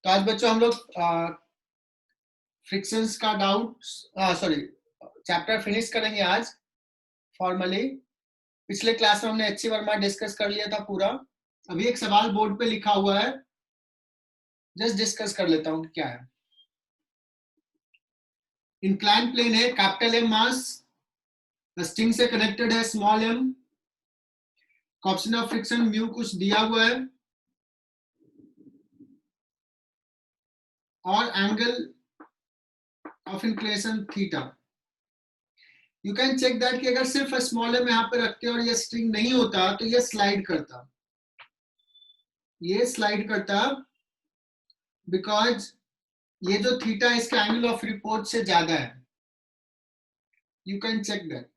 तो आज बच्चों हम लोग फ्रिक्शंस का चैप्टर फिनिश करेंगे आज फॉर्मली। पिछले क्लास में हमने एच वर्मा डिस्कस कर लिया था पूरा। अभी एक सवाल बोर्ड पे लिखा हुआ है, जस्ट डिस्कस कर लेता हूं कि क्या है। इंक्लाइन प्लेन है, कैपिटल एम मास, स्ट्रिंग से कनेक्टेड है small M, coefficient of friction mu कुछ दिया हुआ है और angle of inclination theta. You can check that कि अगर सिर्फ स्मॉल एम यहाँ पे रखते और ये स्ट्रिंग नहीं होता तो ये स्लाइड करता, बिकॉज ये जो थीटा इसका एंगल ऑफ रिपोर्ट से ज्यादा है। You can check that.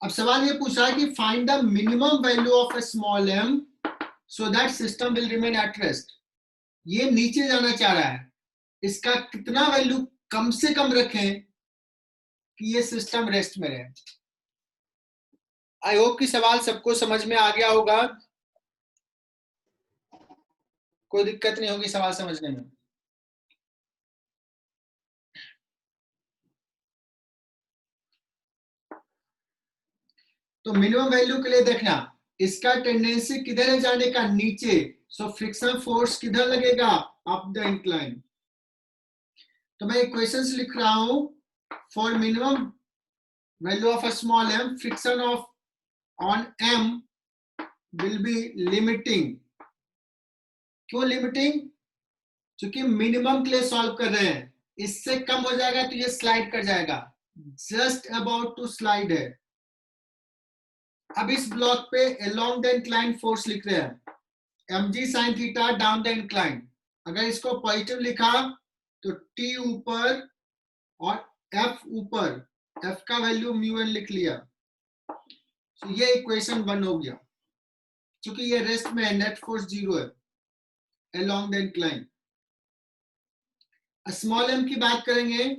अब सवाल ये पूछा है कि find the minimum value of a small M so that system will remain at rest. ये नीचे जाना चाह रहा है, इसका कितना वैल्यू कम से कम रखें कि ये सिस्टम रेस्ट में रहे। आई होप कि सवाल सबको समझ में आ गया होगा, कोई दिक्कत नहीं होगी सवाल समझने में। तो मिनिमम वैल्यू के लिए देखना इसका टेंडेंसी किधर है जाने का, नीचे। सो फ्रिक्शन फोर्स किधर लगेगा, अप द इंक्लाइन। तो मैं इक्वेशंस लिख रहा हूं। For minimum value of a small M, friction of on M will be limiting. क्यों लिमिटिंग? क्योंकि मिनिमम के लिए सॉल्व कर रहे हैं, इससे कम हो जाएगा तो ये स्लाइड कर जाएगा, जस्ट अबाउट टू स्लाइड है। अब इस ब्लॉक पे अलोंग द इंक्लाइन फोर्स लिख रहे हैं, mg sin theta down the incline. अगर इसको पॉजिटिव लिखा तो t ऊपर और f ऊपर, f का वैल्यू म्यू एन लिख लिया। तो ये इक्वेशन 1 हो गया। क्योंकि ये रेस्ट में है, नेट फोर्स 0 है along the incline. Small m की बात करेंगे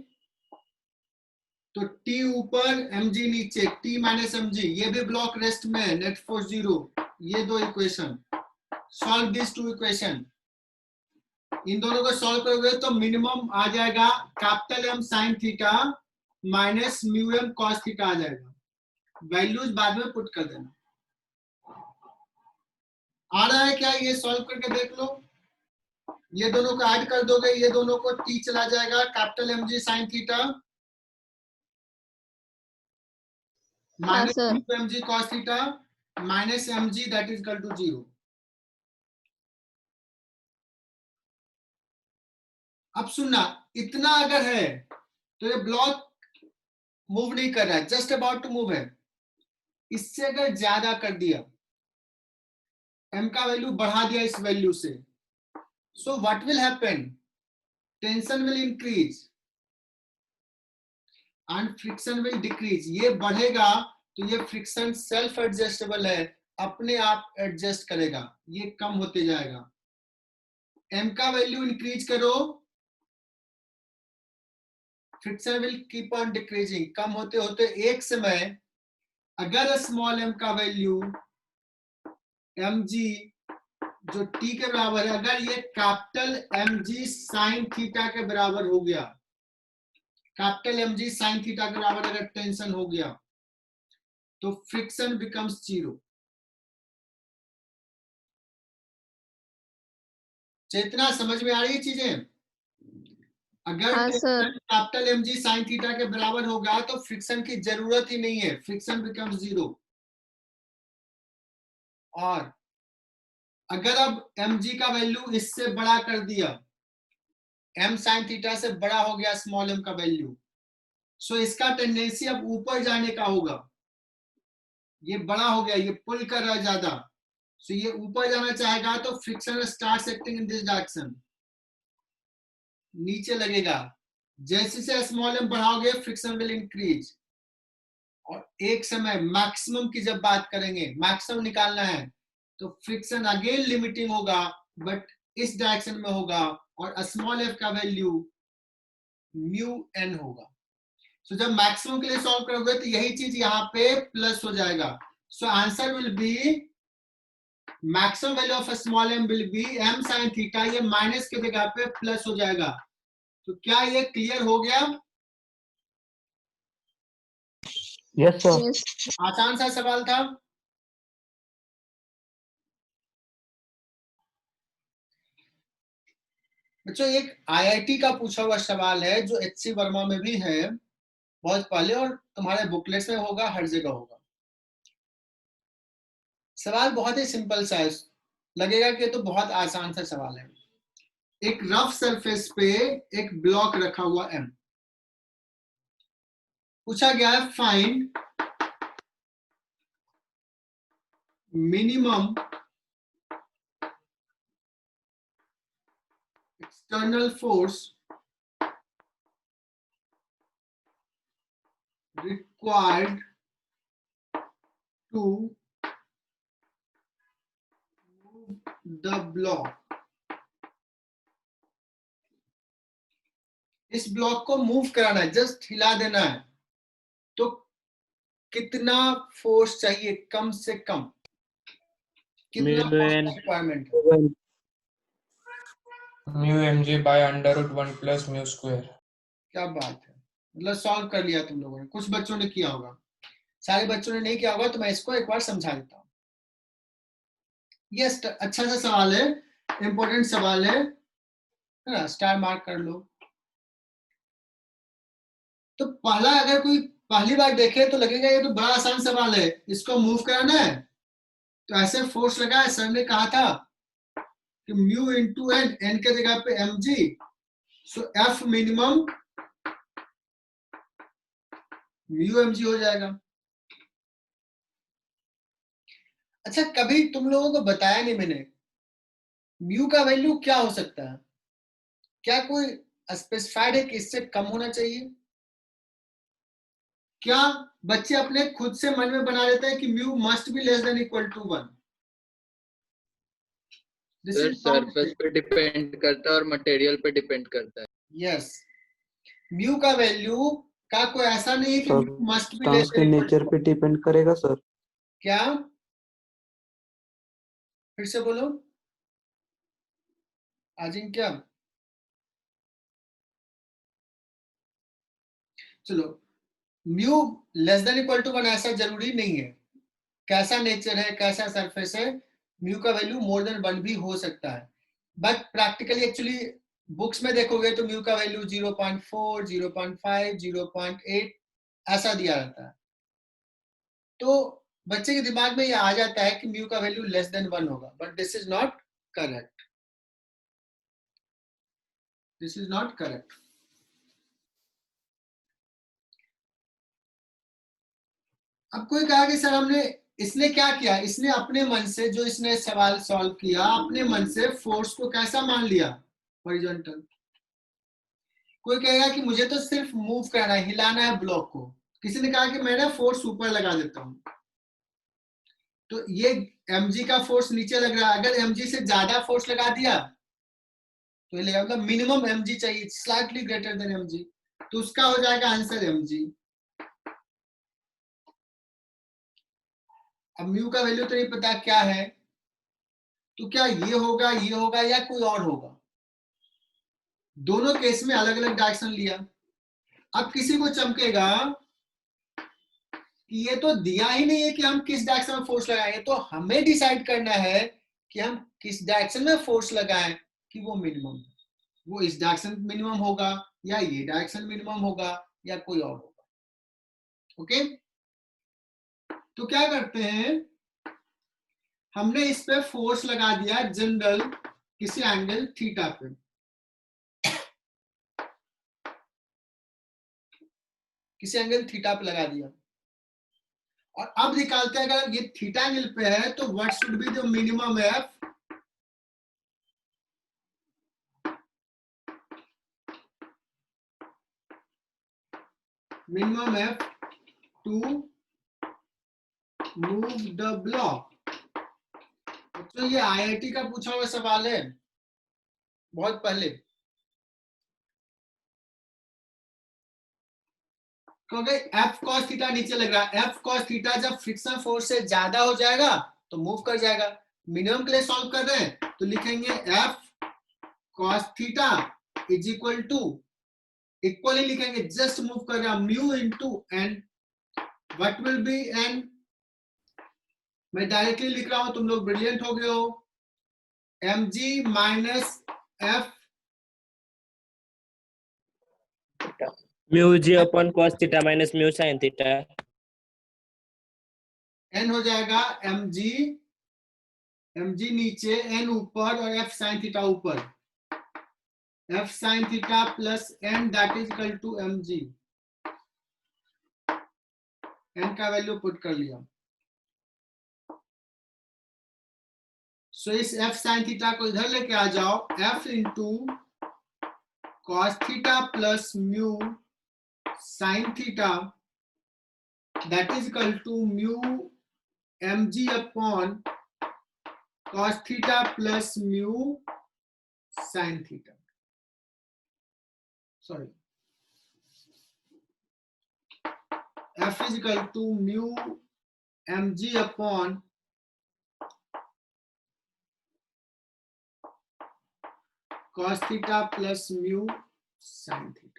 तो t ऊपर mg नीचे, t माइनस mg, ये भी ब्लॉक रेस्ट में है, नेट फोर्स 0। ये दो equation, solve this two equation. इन दोनों को सॉल्व करोगे तो मिनिमम आ जाएगा capital M sine theta minus mu M cos theta आ जाएगा। वैल्यूज बाद में पुट कर देना। आ रहा है क्या? ये सॉल्व करके देख लो। ये दोनों को ऐड कर दोगे, ये दोनों को टी चला जाएगा, capital M g sine theta minus mu M g cos theta minus M g that is equal to 0। अब सुनना, इतना अगर है तो ये ब्लॉक मूव नहीं कर रहा है, जस्ट अबाउट टू मूव है। इससे अगर ज्यादा कर दिया, m का वैल्यू बढ़ा दिया इस वैल्यू से, so what will happen? Tension will increase and friction will decrease. ये बढ़ेगा तो ये फ्रिक्शन सेल्फ एडजस्टेबल है, अपने आप एडजस्ट करेगा, ये कम होते जाएगा। m का वैल्यू इंक्रीज करो, friction will keep on decreasing, कम होते होते एक समय अगर स्मॉल m का वैल्यू mg जो t के बराबर है, अगर ये कैपिटल mg साइन थीटा के बराबर हो गया, कैपिटल mg साइन थीटा के बराबर अगर टेंशन हो गया तो फ्रिक्शन बिकम्स 0। चेतना समझ में आ रही है चीजें? अगर कैपिटल mg साइन थीटा के बराबर होगा तो फ्रिक्शन की जरूरत ही नहीं है, फ्रिक्शन बिकम्स 0। और अगर अब mg का वैल्यू इससे बड़ा कर दिया, m साइन थीटा से बड़ा हो गया स्मॉल m का वैल्यू, सो इसका टेंडेंसी अब ऊपर जाने का होगा। ये बड़ा हो गया, ये पुल कर रहा है ज्यादा, सो ये ऊपर जाना चाहेगा तो friction starts acting in this direction, नीचे लगेगा। जैसे से स्मॉल m बढ़ाओगे फ्रिक्शन विल इंक्रीज। और एक समय मैक्सिमम की जब बात करेंगे, मैक्सिमम निकालना है, तो फ्रिक्शन अगेन लिमिटिंग होगा, बट इस डायरेक्शन में होगा और स्मॉल f का वैल्यू म्यू n होगा। सो जब मैक्सिमम के लिए सॉल्व करोगे तो यही चीज यहाँ पे प्लस हो जाएगा। So answer will be maximum value of small M will be M sine theta, ये माइनस की जगह पे प्लस हो जाएगा। तो क्या ये क्लियर हो गया? Yes sir. आसान सा सवाल था। बच्चों एक आईआईटी का पूछा हुआ सवाल है जो एचसी वर्मा में भी है बहुत पहले, और तुम्हारे बुकलेट में होगा, हर जगह होगा। सवाल बहुत ही सिंपल सा है, लगेगा कि तो बहुत आसान सा सवाल है। एक रफ सरफेस पे एक ब्लॉक रखा हुआ एम, पूछा गया है find minimum external force required to move the block। इस ब्लॉक को मूव कराना है, जस्ट हिला देना है, तो कितना फोर्स चाहिए? कम से कम कितना फोर्स का रिक्वायरमेंट है? Mu mg by √1 plus mu square. क्या बात है, मतलब सॉल्व कर लिया तुम लोगों ने। कुछ बच्चों ने किया होगा, सारे बच्चों ने नहीं किया होगा, तो मैं इसको एक बार समझा देता हूँ। ये अच्छा सा सवाल है, इंपॉर्टेंट सवाल है ना, स्टार मार्क कर लो। तो पहला, अगर कोई पहली बार देखे तो लगेगा ये तो बड़ा आसान सवाल है, इसको मूव कराना है, तो ऐसे फोर्स लगा है। सर ने कहा था कि म्यू इंटू एन, एन के जगह पे m g, so F minimum mu M g हो जाएगा। अच्छा, कभी तुम लोगों को बताया नहीं मैंने, म्यू का वैल्यू क्या हो सकता है? क्या कोई स्पेसिफाइड है कि इससे कम होना चाहिए? क्या बच्चे अपने खुद से मन में बना लेते हैं कि mu must be less than equal to 1? Sir surface पे डिपेंड करता है और मटेरियल पे डिपेंड करता है। यस, म्यू का वैल्यू का कोई ऐसा नहीं है कि म्यू मस्ट बी लेस के देन नेचर पे डिपेंड करेगा सर। क्या? फिर से बोलो अजिंक्य। चलो, mu less than equal to 1 ऐसा जरूरी नहीं है, कैसा नेचर है, कैसा सरफेस है, म्यू का वैल्यू मोर देन 1 भी हो सकता है। बट प्रैक्टिकली एक्चुअली बुक्स में देखोगे तो म्यू का वैल्यू 0.4, 0.5, 0.8 ऐसा दिया रहता है। तो बच्चे के दिमाग में ये आ जाता है कि म्यू का वैल्यू लेस देन 1 होगा, but this is not correct. This is not correct. अब कोई कहा कि सर हमने, इसने क्या किया, इसने अपने मन से, जो इसने सवाल सॉल्व किया, अपने मन से फोर्स को कैसा मान लिया? हॉरिजॉन्टल। कोई कहेगा कि मुझे तो सिर्फ मूव करना है, हिलाना है ब्लॉक को। किसी ने कहा कि मैं ना फोर्स ऊपर लगा देता हूं, तो ये mg का फोर्स नीचे लग रहा है। अगर mg से ज्यादा फोर्स लगा दिया तो ये लगेगा मिनिमम mg चाहिए, स्लाइटली ग्रेटर देन mg, तो उसका हो जाएगा आंसर mg। अब म्यू का वैल्यू तो नहीं पता क्या है, तो क्या ये होगा या कोई और होगा? दोनों केस में अलग अलग डायरेक्शन लिया। अब किसी को चमकेगा कि ये तो दिया ही नहीं है कि हम किस डायरेक्शन में फोर्स लगाएं, तो हमें डिसाइड करना है कि हम किस डायरेक्शन में फोर्स लगाएं कि वो मिनिमम, वो इस डायरेक्शन मिनिमम होगा या ये डायरेक्शन मिनिमम होगा या कोई और होगा। ओके, तो क्या करते हैं, हमने इस पे फोर्स लगा दिया जनरल किसी एंगल थीटा पे। किसी एंगल थीटा पे लगा दिया, और अब निकालते हैं अगर ये थीटा एंगल पे है तो what should be the minimum F, minimum F to move the block। तो ये आईआईटी का पूछा हुआ सवाल है बहुत पहले, क्योंकि F cos थीटा नीचे लग रहा है। F cos थीटा जब फ्रिक्शन फोर्स से ज्यादा हो जाएगा तो मूव कर जाएगा, मिनिमम के लिए सॉल्व कर रहे हैं तो लिखेंगे F cos theta is equal to, equally लिखेंगे, जस्ट मूव कर रहा mu into N, what will be N, मैं डायरेक्टली लिख रहा हूं, तुम लोग ब्रिलियंट हो गए हो, mg minus F mu g upon cos theta minus mu sin theta. N हो जाएगा mg, mg नीचे एन ऊपर और एफ साइन थीटा ऊपर, F sine theta plus N that is equal to mg, N का वैल्यू पुट कर लिया। सो इस एफ साइन थीटा को इधर लेके आ जाओ, F into cos theta plus mu sine theta that is equal to mu mg upon cos theta plus mu sin theta. Sorry. F is equal to mu mg upon cos theta plus mu sin theta.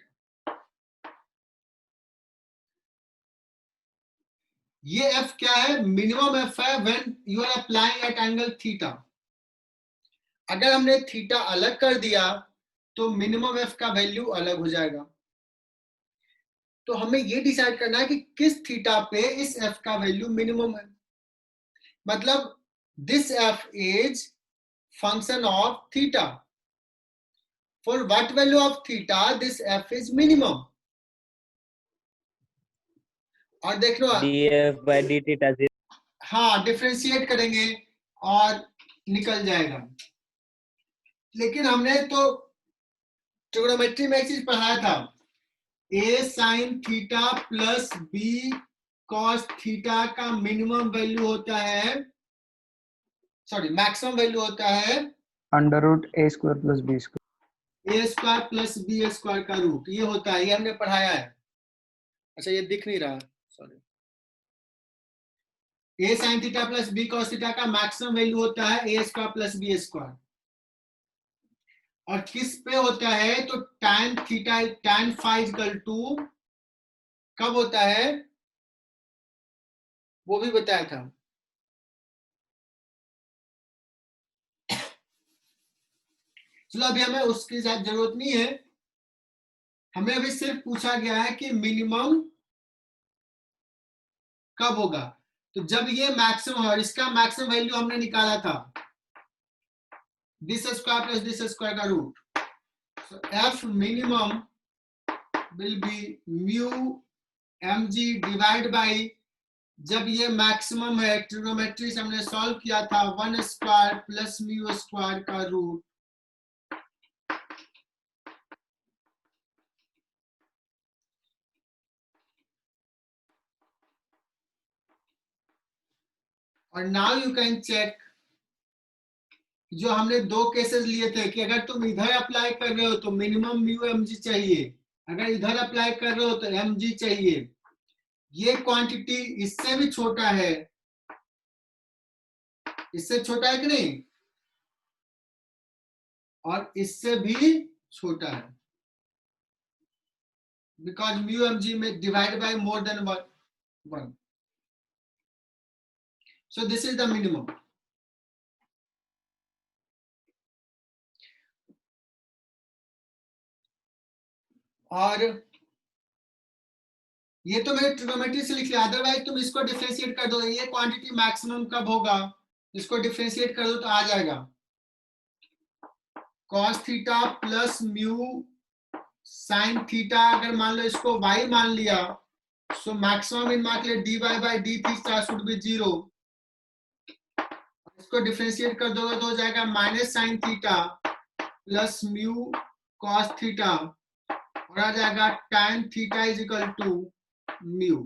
ये F क्या है? Minimum F है when you are applying at angle theta. अगर हमने theta अलग कर दिया तो मिनिमम F का वैल्यू अलग हो जाएगा। तो हमें ये डिसाइड करना है कि किस थीटा पे इस F का वैल्यू मिनिमम है। मतलब this F is function of theta. For what value of theta this F is minimum. और देख लो df by d थीटा 0। हाँ, डिफरेंशिएट करेंगे और निकल जाएगा। लेकिन हमने तो ट्रिग्नोमेट्री में एक चीज पढ़ाया था, a sin theta plus b cos theta का मिनिमम वैल्यू होता है, सॉरी मैक्सिमम वैल्यू होता है under root A square plus B square, a square plus b square का रूट, ये होता है, ये हमने पढ़ाया है। अच्छा ये दिख नहीं रहा, sorry. a sin theta plus b cos theta का मैक्सिमम वैल्यू होता है a square plus b square. और किस पे होता है? तो tan theta tan phi equal to कब होता है वो भी बताया था। चलो अभी हमें उसकी ज्यादा जरूरत नहीं है, हमें अभी सिर्फ पूछा गया है कि मिनिमम कब होगा। तो जब ये मैक्सिमम है और इसका मैक्सिमम वैल्यू हमने निकाला था this square plus this square का root, so f minimum will be mu mg divide by, जब ये मैक्सिमम है ट्रिग्नोमेट्री से हमने सॉल्व किया था 1 स्क्वायर प्लस म्यू स्क्वायर का रूट, और नाउ यू कैन चेक जो हमने दो केसेस लिए थे कि अगर तुम इधर अप्लाई कर रहे हो तो मिनिमम म्यू mg चाहिए, अगर इधर अप्लाई कर रहे हो तो mg चाहिए। ये क्वांटिटी इससे भी छोटा है, इससे छोटा है कि नहीं, और इससे भी छोटा है, बिकॉज म्यू mg में divide by more than 1, so this is the minimum. और ये तो मैंने ट्रिग्नोमेट्री से लिख लिया, अदरवाइज तुम इसको डिफरेंशिएट कर दो, ये क्वांटिटी मैक्सिमम कब होगा, इसको डिफरेंशिएट कर दो तो आ जाएगा cos theta plus mu sin theta. अगर मान लो इसको y मान लिया, सो मैक्सिमम इन मान के लिए dy by d theta should be 0। इसको डिफरेंशिएट कर दोगे तो हो जाएगा minus sine theta plus mu cos theta, और आ जाएगा tan theta is equal to mu.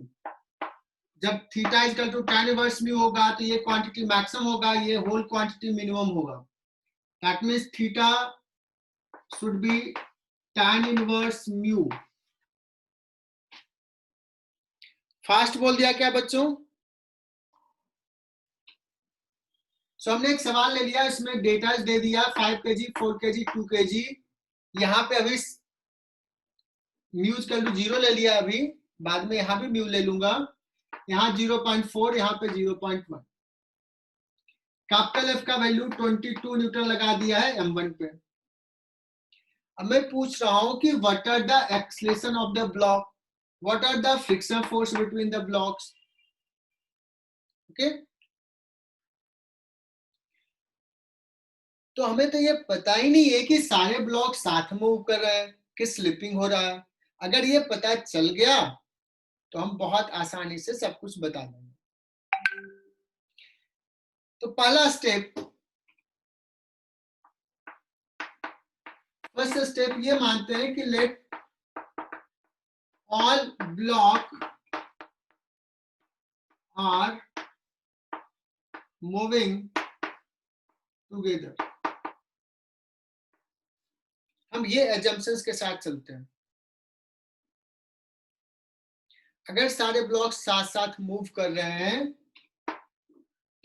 जब theta is equal to tan inverse mu होगा तो ये क्वांटिटी मैक्सिमम होगा, ये होल क्वांटिटी मिनिमम होगा। That means theta should be tan inverse mu. Fast बोल दिया क्या बच्चों? सो हमने एक सवाल ले लिया, इसमें डेटा दे दिया 5 kg, 4 kg, 2 kg। यहाँ पे अभी म्यूज का 0 ले लिया, अभी बाद में यहाँ भी म्यू ले लूंगा। यहाँ 0.4, यहाँ पे 0.1। कैपिटल एफ का वैल्यू 22 न्यूटन लगा दिया है M1 पे। अब मैं पूछ रहा हूं कि what are the acceleration of the block, what are the friction force between the blocks. Okay, तो हमें तो ये पता ही नहीं है कि सारे ब्लॉक साथ मूव कर रहे हैं कि स्लिपिंग हो रहा है। अगर ये पता चल गया तो हम बहुत आसानी से सब कुछ बता देंगे। तो पहला स्टेप, फर्स्ट स्टेप ये मानते हैं कि let all block are moving together. हम ये एजम्पशंस के साथ चलते हैं। अगर सारे ब्लॉक साथ साथ मूव कर रहे हैं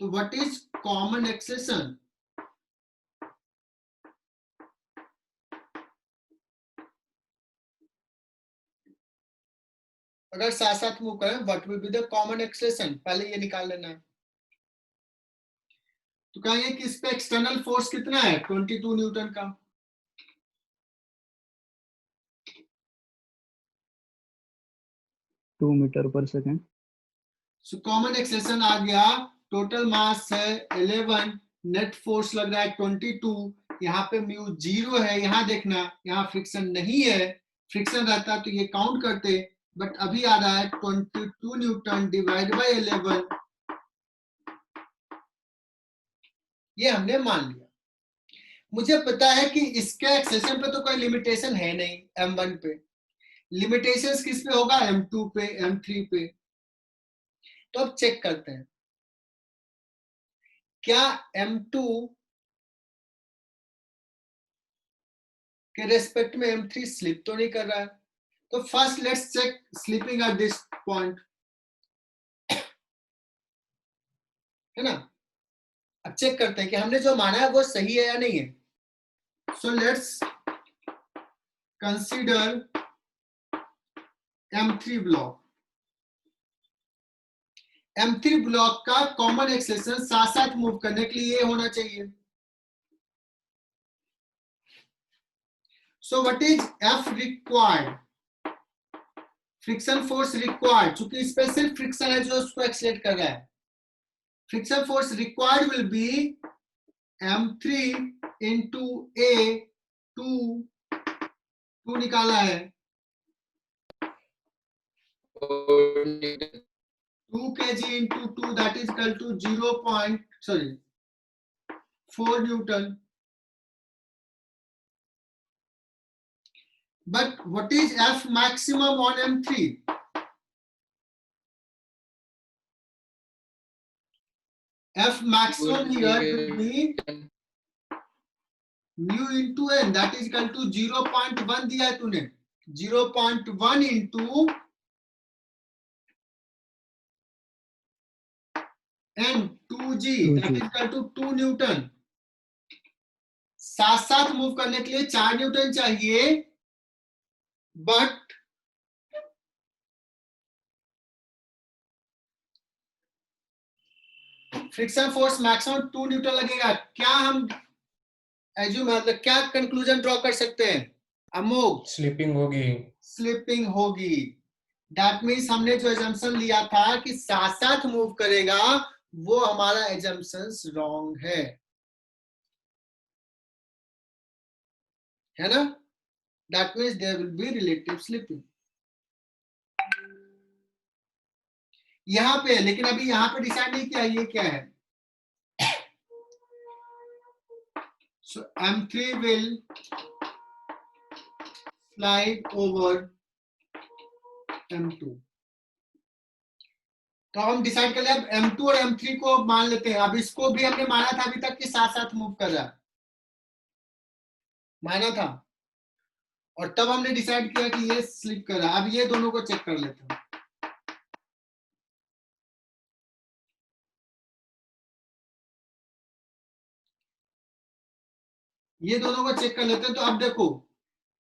तो व्हाट इज कॉमन एक्सेलरेशन। अगर साथ साथ मूव करें what will B the common acceleration, पहले ये निकाल लेना है। तो कहेंगे कि इस पे एक्सटर्नल फोर्स कितना है, 22 न्यूटन का। टू मीटर पर सेकेंड। सो कॉमन एक्सेलरेशन आ गया, टोटल मास है 11, नेट फोर्स लग रहा है 22, यहाँ पे म्यू 0 है। यहाँ देखना, यहाँ फ्रिक्शन नहीं है, फ्रिक्शन रहता तो ये काउंट करते, बट अभी आ रहा है 22 न्यूटन डिवाइड बाय 11, ये हमने मान लिया। मुझे पता है कि इसके एक्सेलरेशन पे तो कोई लिमिटेशन है नहीं M1 पे, लिमिटेशंस किस पे होगा, M2 पे, M3 पे। तो अब चेक करते हैं क्या M2 के रेस्पेक्ट में M3 स्लिप तो नहीं कर रहा है। तो first let's check slipping at this point, है ना। अब चेक करते हैं कि हमने जो माना है वो सही है या नहीं है। So let's consider M3 block. M3 block का कॉमन एक्सेलरेशन साथ साथ मूव करने के लिए होना चाहिए। So what is F required, friction force required, चूंकि इस पे सिर्फ फ्रिक्शन है जो उसको एक्सेलरेट कर रहा है। Friction force required will be M3 into A, 2 निकाला है, 2 kg into 2 that is equal to 4 Newton. But what is F maximum on M3? F maximum here will be mu into n, that is equal to 0.1 दिया है तूने, 0.1 into n 2g, that is equal to 2 Newton. साथ साथ move करने के लिए 4 Newton चाहिए, but friction force maximum 2 Newton लगेगा। क्या हम एज्यूम, मतलब क्या कंक्लूजन ड्रॉ कर सकते हैं अमोघ? स्लिपिंग होगी। स्लिपिंग होगी। दैट मीन्स हमने जो एजम्पशन लिया था कि साथ साथ मूव करेगा, वो हमारा एजम्पशन रॉन्ग है ना। That means there will be relative slipping यहाँ पे, लेकिन अभी यहाँ पे डिसाइड नहीं किया ये क्या है। सो M3 will slide over M2। तो हम डिसाइड कर लिया, अब M2 और M3 को मान लेते हैं। अब इसको भी हमने माना था अभी तक कि साथ साथ मूव कर रहा है, माना था, और तब हमने डिसाइड किया कि ये स्लिप कर रहा है। अब ये दोनों को चेक कर लेते हैं। ये दोनों को चेक कर लेते हैं। तो अब देखो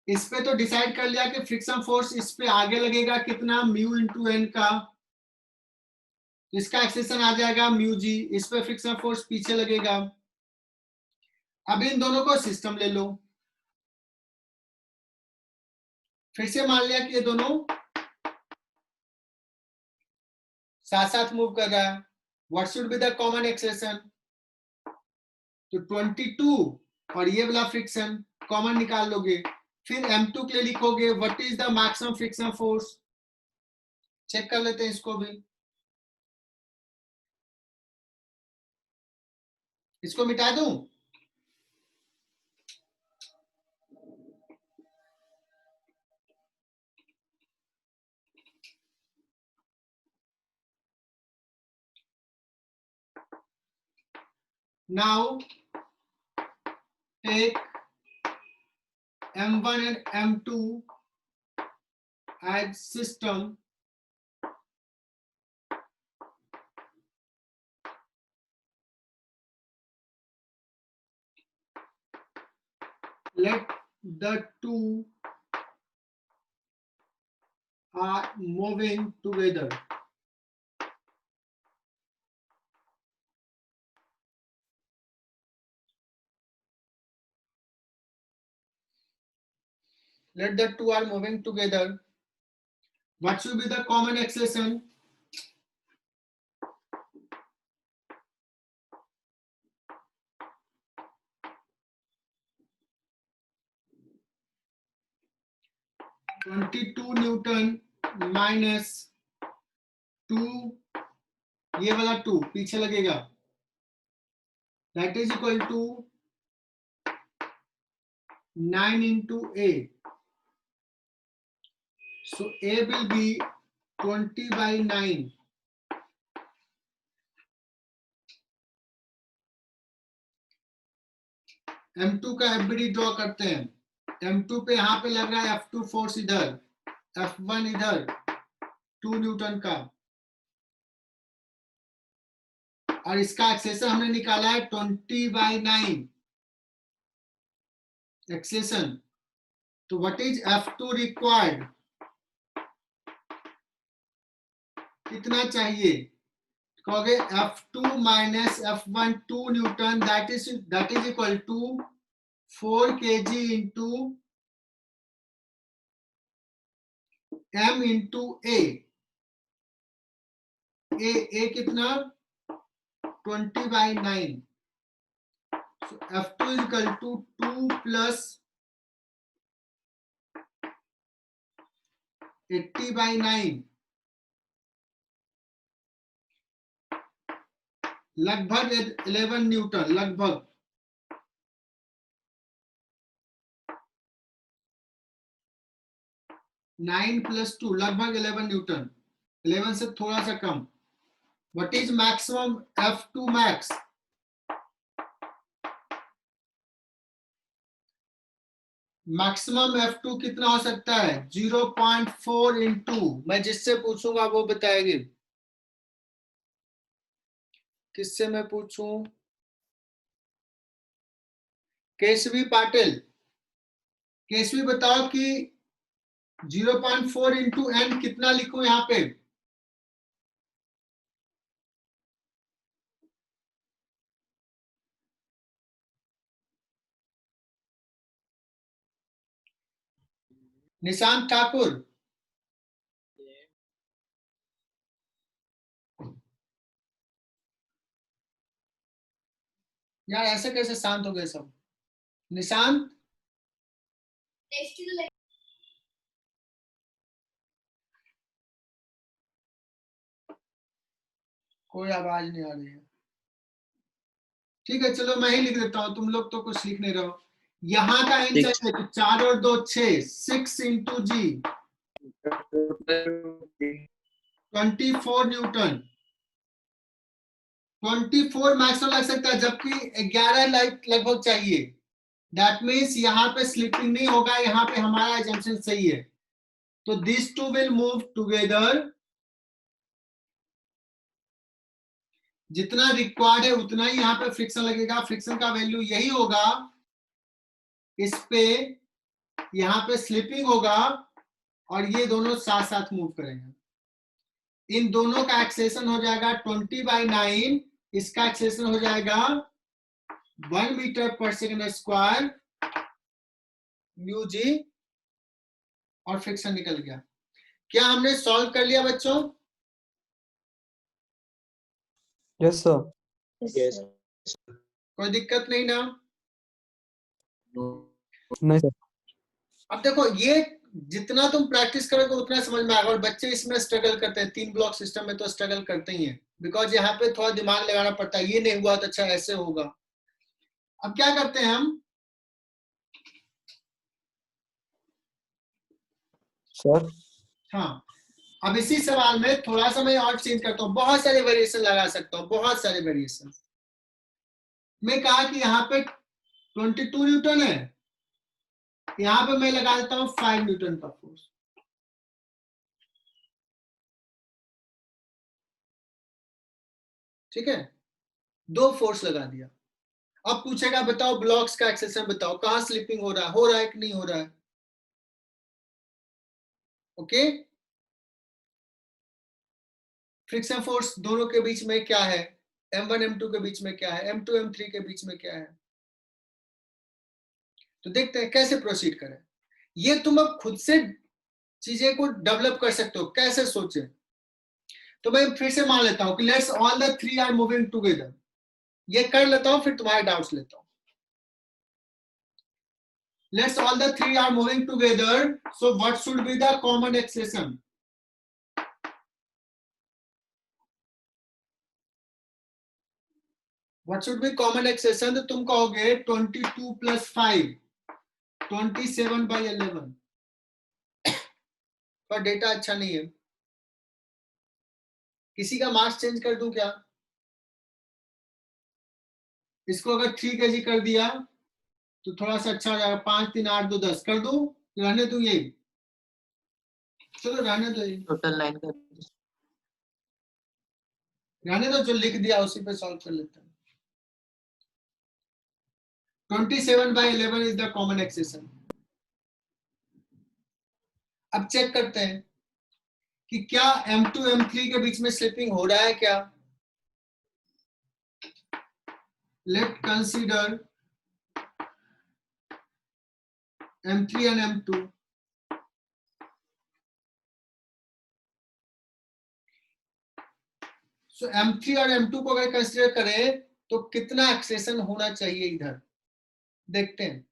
इस पे तो डिसाइड कर लिया कि फ्रिक्शन फोर्स इस पे आगे लगेगा कितना, म्यू इंटू एन का, इसका एक्सेशन आ जाएगा म्यू जी, इस पे फ्रिक्शन फोर्स पीछे लगेगा। अब इन दोनों को सिस्टम ले लो, फिर से मान लिया कि ये दोनों साथ साथ मूव कर रहा है। What should be the common acceleration? तो 22 और ये वाला फ्रिक्शन कॉमन निकाल लोगे, फिर M2 के लिए लिखोगे what is the maximum friction force. Check कर लेते हैं इसको भी, इसको मिटा दूं। Now take M1 and M2 as system. Let the two are moving together. Let the two are moving together. What should be the common acceleration? Newton minus 2, ये वाला 2 पीछे लगेगा, that is equal to 9 into A. So A will be 20 by 9. M2 का FBD draw करते हैं। M2 पे यहाँ पे लग रहा है F2 फोर्स इधर, F1 इधर 2 न्यूटन का, और इसका एक्सेशन हमने निकाला है 20 by 9 एक्सेशन। तो व्हाट इज F2 रिक्वायर्ड, कितना चाहिए? कहोगे F2 minus F1 2 newton, that is equal to 4 kg into M into A कितना 20 by 9. So F2 is equal to 2 plus 80 by 9, लगभग 11 न्यूटन, लगभग 9 plus 2 लगभग 11 न्यूटन, 11 से थोड़ा सा कम। What is maximum F2 max? Maximum F2 कितना हो सकता है? 0.4 इंटू, मैं जिससे पूछूंगा वो बताएगी। किससे मैं पूछूं? केशवी पाटिल, केशवी बताओ कि 0.4 इंटू एन कितना लिखूं यहाँ पे? निशांत ठाकुर, यार ऐसे कैसे शांत हो गए सब? निशांत, कोई आवाज नहीं आ रही है। ठीक है चलो मैं ही लिख देता हूं, तुम लोग तो कुछ लिख नहीं रहे हो। यहाँ का एन चाहिए तो 4 और 2 6, 6 इंटू जी 24 न्यूटन। 24 मैक्सिमम लग सकता है, जबकि 11 लगभग चाहिए। दैट मीन्स यहाँ पे स्लिपिंग नहीं होगा, यहाँ पे हमारा एजम्पशन सही है। तो this two will move together, जितना रिक्वायर्ड है उतना ही यहाँ पे फ्रिक्शन लगेगा। फ्रिक्शन का वैल्यू यही होगा इस पे यहाँ पे स्लिपिंग होगा और ये दोनों साथ साथ मूव करेंगे। इन दोनों का एक्सेलेरेशन हो जाएगा 20/9, इसका एक्सेलेरेशन हो जाएगा 1 मीटर पर सेकेंड स्क्वायर म्यू जी, और फ्रिक्शन निकल गया। क्या हमने सॉल्व कर लिया बच्चों? Yes, sir. Yes. कोई दिक्कत नहीं ना? नहीं sir. अब देखो, ये जितना तुम प्रैक्टिस करोगे उतना समझ में आएगा। और बच्चे इसमें स्ट्रगल करते हैं, 3 ब्लॉक सिस्टम में तो स्ट्रगल करते ही हैं, बिकॉज यहाँ पे थोड़ा दिमाग लगाना पड़ता है। ये नहीं हुआ तो अच्छा ऐसे होगा। अब क्या करते हैं हम? Sir. हाँ, अब इसी सवाल में थोड़ा सा मैं और चेंज करता हूँ, बहुत सारे वेरिएशन लगा सकता हूँ, बहुत सारे वेरिएशन। मैं कहा कि यहाँ पे 22 न्यूटन है, यहाँ पे मैं लगा देता हूँ 5 न्यूटन का फोर्स। ठीक है, 2 फोर्स लगा दिया। अब पूछेगा बताओ ब्लॉक्स का एक्सेलेरेशन बताओ, कहाँ स्लिपिंग हो रहा है कि नहीं हो रहा है? ओके, फ्रिक्शन फोर्स दोनों के बीच में क्या है? M1 M2 के बीच में क्या है? M2 M3 के बीच में क्या है? तो देखते हैं कैसे प्रोसीड करें। ये तुम अब खुद से चीजें को डेवलप कर सकते हो, कैसे सोचें। तो मैं फिर से मान लेता हूं कि let's all the 3 are moving together. ये कर लेता हूं, फिर तुम्हारे डाउट्स लेता हूं। Let's all the 3 are moving together, so what should be the common acceleration? What should be common acceleration? तो तुम कहोगे 22 + 5 27/11। पर डेटा अच्छा नहीं है, किसी का मास चेंज कर दूं क्या? इसको अगर 3 kg कर दिया तो थोड़ा सा अच्छा हो जाएगा। 5 3 8 2 10 कर दूं, रहने दूं यही? चलो रहने दो, टोटल 9 का रहने दो, जो लिख दिया उसी पे सॉल्व कर लेते हैं। 27/11 इज द कॉमन एक्सेलेरेशन। अब चेक करते हैं कि क्या M2 M3 के बीच में स्लिपिंग हो रहा है क्या? Late consider M3 and M2। So M3 और M2 को अगर कंसीडर करें तो कितना एक्सेलेरेशन होना चाहिए इधर, देखते हैं।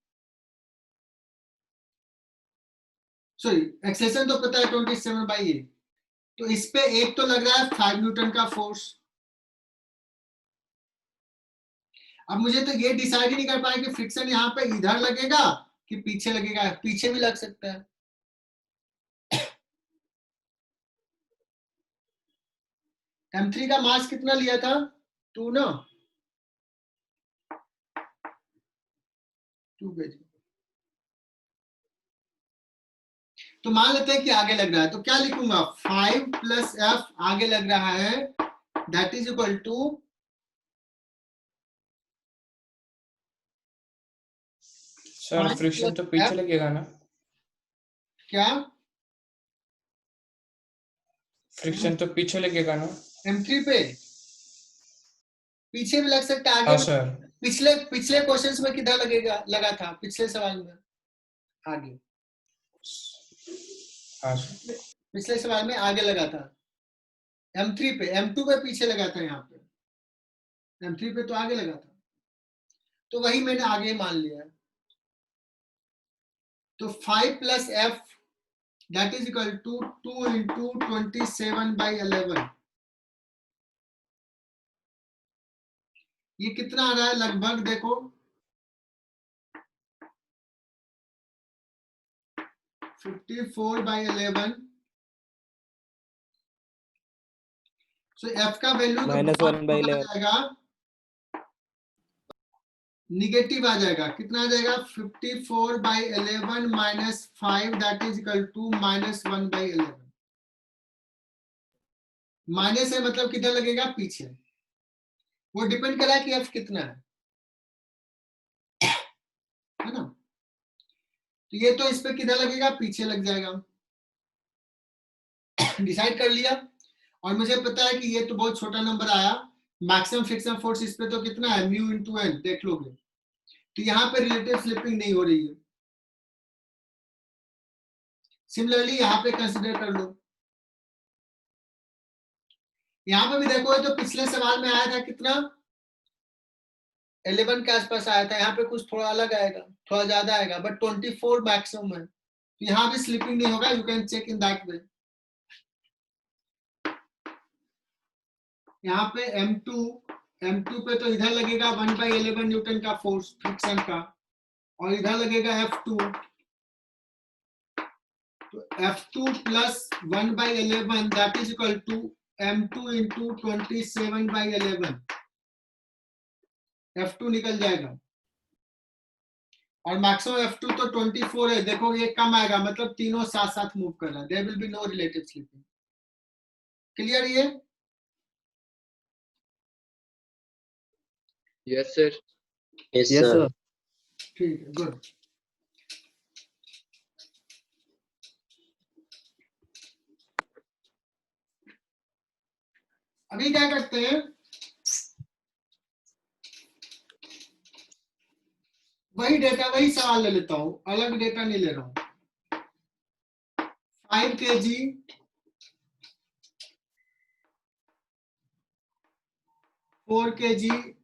सॉरी, एक्सेलेरेशन तो पता है 27/8, तो इस पे एक तो लग रहा है 5 न्यूटन का फोर्स। अब मुझे तो ये डिसाइड ही नहीं कर पाए कि फ्रिक्शन यहाँ पे इधर लगेगा कि पीछे लगेगा। पीछे भी लग सकता है। M3 का मास कितना लिया था? 2 ना, 2 kg। तो मान लेते हैं कि आगे लग रहा है, तो क्या लिखूंगा? 5 + F आगे लग रहा है, that is equal to sir friction तो पीछे लगेगा ना? क्या? फ्रिक्शन तो पीछे लगेगा ना? M3 पे पीछे भी लग सकता है, आगे हाँ भी। सर। पिछले क्वेश्चंस में किधर लगेगा, लगा था पिछले सवाल में? आगे। हाँ सर। पिछले सवाल में आगे लगा था M3 पे, M2 पे पीछे लगा था, यहाँ पे M3 पे तो आगे लगा था, तो वही मैंने आगे मान लिया है। तो 5 + F that is equal to 2 × 27/11। ये कितना आ रहा है लगभग, देखो 54/11। सो F का वैल्यू तो -1/11 जाएगा, निगेटिव आ जाएगा। कितना आ जाएगा? 54/11 - 5 that is equal to -1/11। Minus है मतलब किधर लगेगा? पीछे। वो डिपेंड करा कि F कितना है ना। तो ये तो इस पे किधर लगेगा, पीछे लग जाएगा। डिसाइड कर लिया। और मुझे पता है कि ये तो बहुत छोटा नंबर आया, मैक्सिमम फ्रिक्शन फोर्स इस पे तो कितना है, म्यू इंटू एन, देख लोगे। तो यहाँ पे रिलेटिव स्लिपिंग नहीं हो रही है। सिमिलरली यहाँ पे कंसिडर कर लो, यहाँ पे भी देखो, तो पिछले सवाल में आया था कितना, 11 के आसपास आया था। यहाँ पे कुछ थोड़ा अलग आएगा, थोड़ा ज्यादा आएगा, बट 24 मैक्सिमम है। तो यहाँ भी स्लिपिंग नहीं होगा, you can check in that way. यहाँ पे M2 पे तो इधर लगेगा 1/11 न्यूटन का फोर्स फ्रिक्शन का, और इधर लगेगा F2, तो F2 plus 1/11 that is equal to M2 into 27/11, F2 निकल जाएगा। और मैक्सिमम F2 तो 24 है, देखो ये कम आएगा, मतलब तीनों साथ साथ मूव कर रहा है, there will be no relative slipping. Clear ये? Yes, sir. Yes, Yes, sir. sir. ठीक है, गुड। अभी क्या करते हैं, वही डेटा, वही सवाल ले लेता हूं, अलग डेटा नहीं ले रहा हूं। 5 kg 4 kg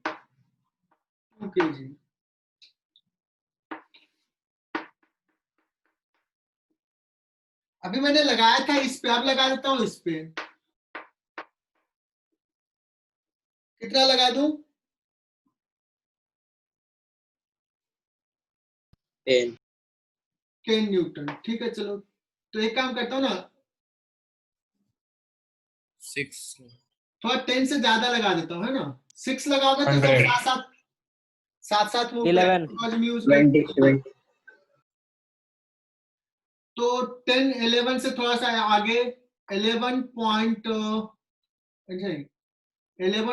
2 kg। अभी मैंने लगाया था इस पे, अब लगा देता हूं इस पे। कितना लगा दूं? 10. 10 न्यूटन। ठीक है, चलो तो एक काम करता हूं ना, 6 थोड़ा 10 से ज्यादा लगा देता हूं, है ना। 6 लगाओगे तो 100 साथ साथ मूव 11. करेगा। तो 10 11 से थोड़ा सा आगे 11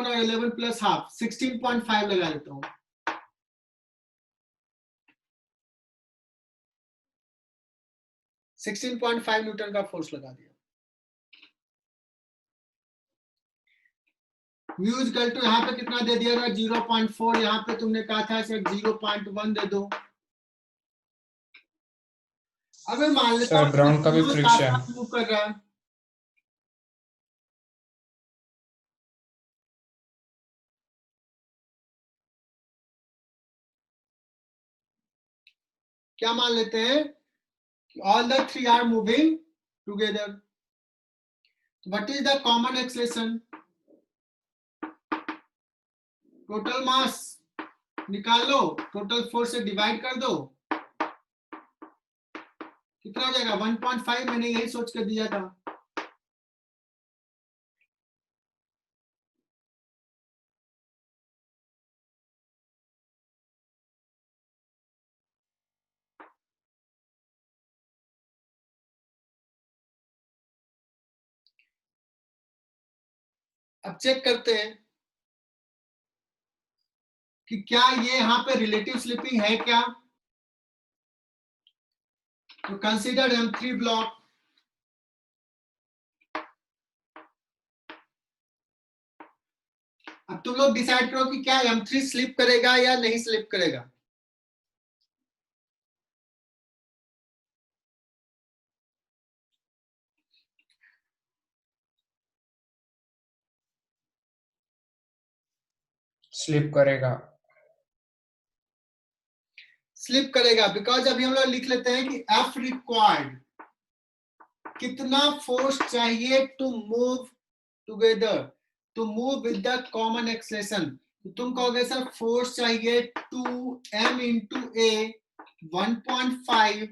और 11 प्लस हाफ 16.5 लगा देता हूँ। 16.5 न्यूटन का फोर्स लगा दिया। म्यू इक्वल टू यहाँ पे कितना दे दिया था, 0.4। यहाँ पे तुमने कहा था सर 0.1 दे दो। अब मैं मान लेता सर हूँ ग्राउंड का भी साथ फ्रिक्शन। साथ मूव कर रहा है। क्या मान लेते हैं, all the 3 are moving together. What is the common acceleration? Total mass निकाल लो, टोटल फोर्स से डिवाइड कर दो, कितना आ जाएगा 1.5। मैंने यही सोच कर दिया था। अब चेक करते हैं कि क्या ये यहाँ पे रिलेटिव स्लिपिंग है क्या। तो कंसीडर M3 ब्लॉक। अब तुम लोग डिसाइड करो कि क्या M3 स्लिप करेगा या नहीं स्लिप करेगा। स्लिप करेगा। स्लिप करेगा बिकॉज अभी हम लोग लिख लेते हैं कि F रिक्वायर्ड, कितना फोर्स चाहिए to move together, to move with the common acceleration. तो तुम कहोगे सर फोर्स चाहिए 2m into a 1.5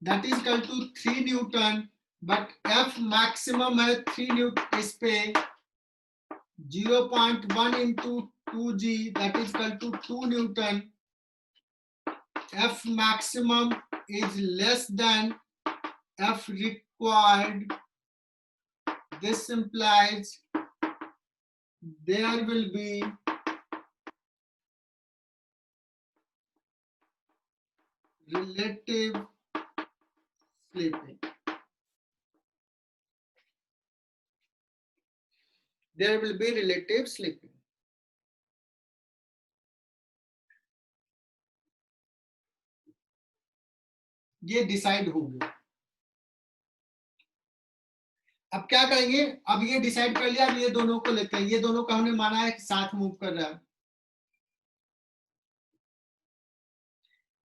that is equal to 3 newton, but F maximum है 3 न्यूटन इस पे 0.1 into 2g that is equal to 2 Newton. F maximum is less than F required. This implies there will be relative slipping. There will be relative slipping. ये decide हो गया। अब क्या करेंगे, अब ये डिसाइड कर लिया, अब ये दोनों को लेते हैं, ये दोनों को हमने माना है कि साथ मूव कर रहा है।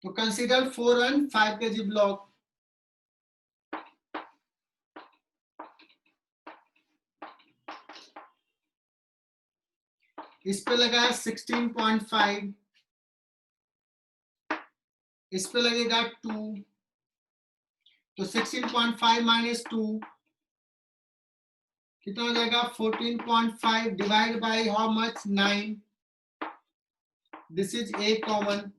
तो कंसीडर 4 and 5 kg ब्लॉक। इस पे लगा है 16.5, इस पे लगेगा 2, तो 16.5 माइनस 2 कितना हो जाएगा 14.5 divide by how much 9। This is a common.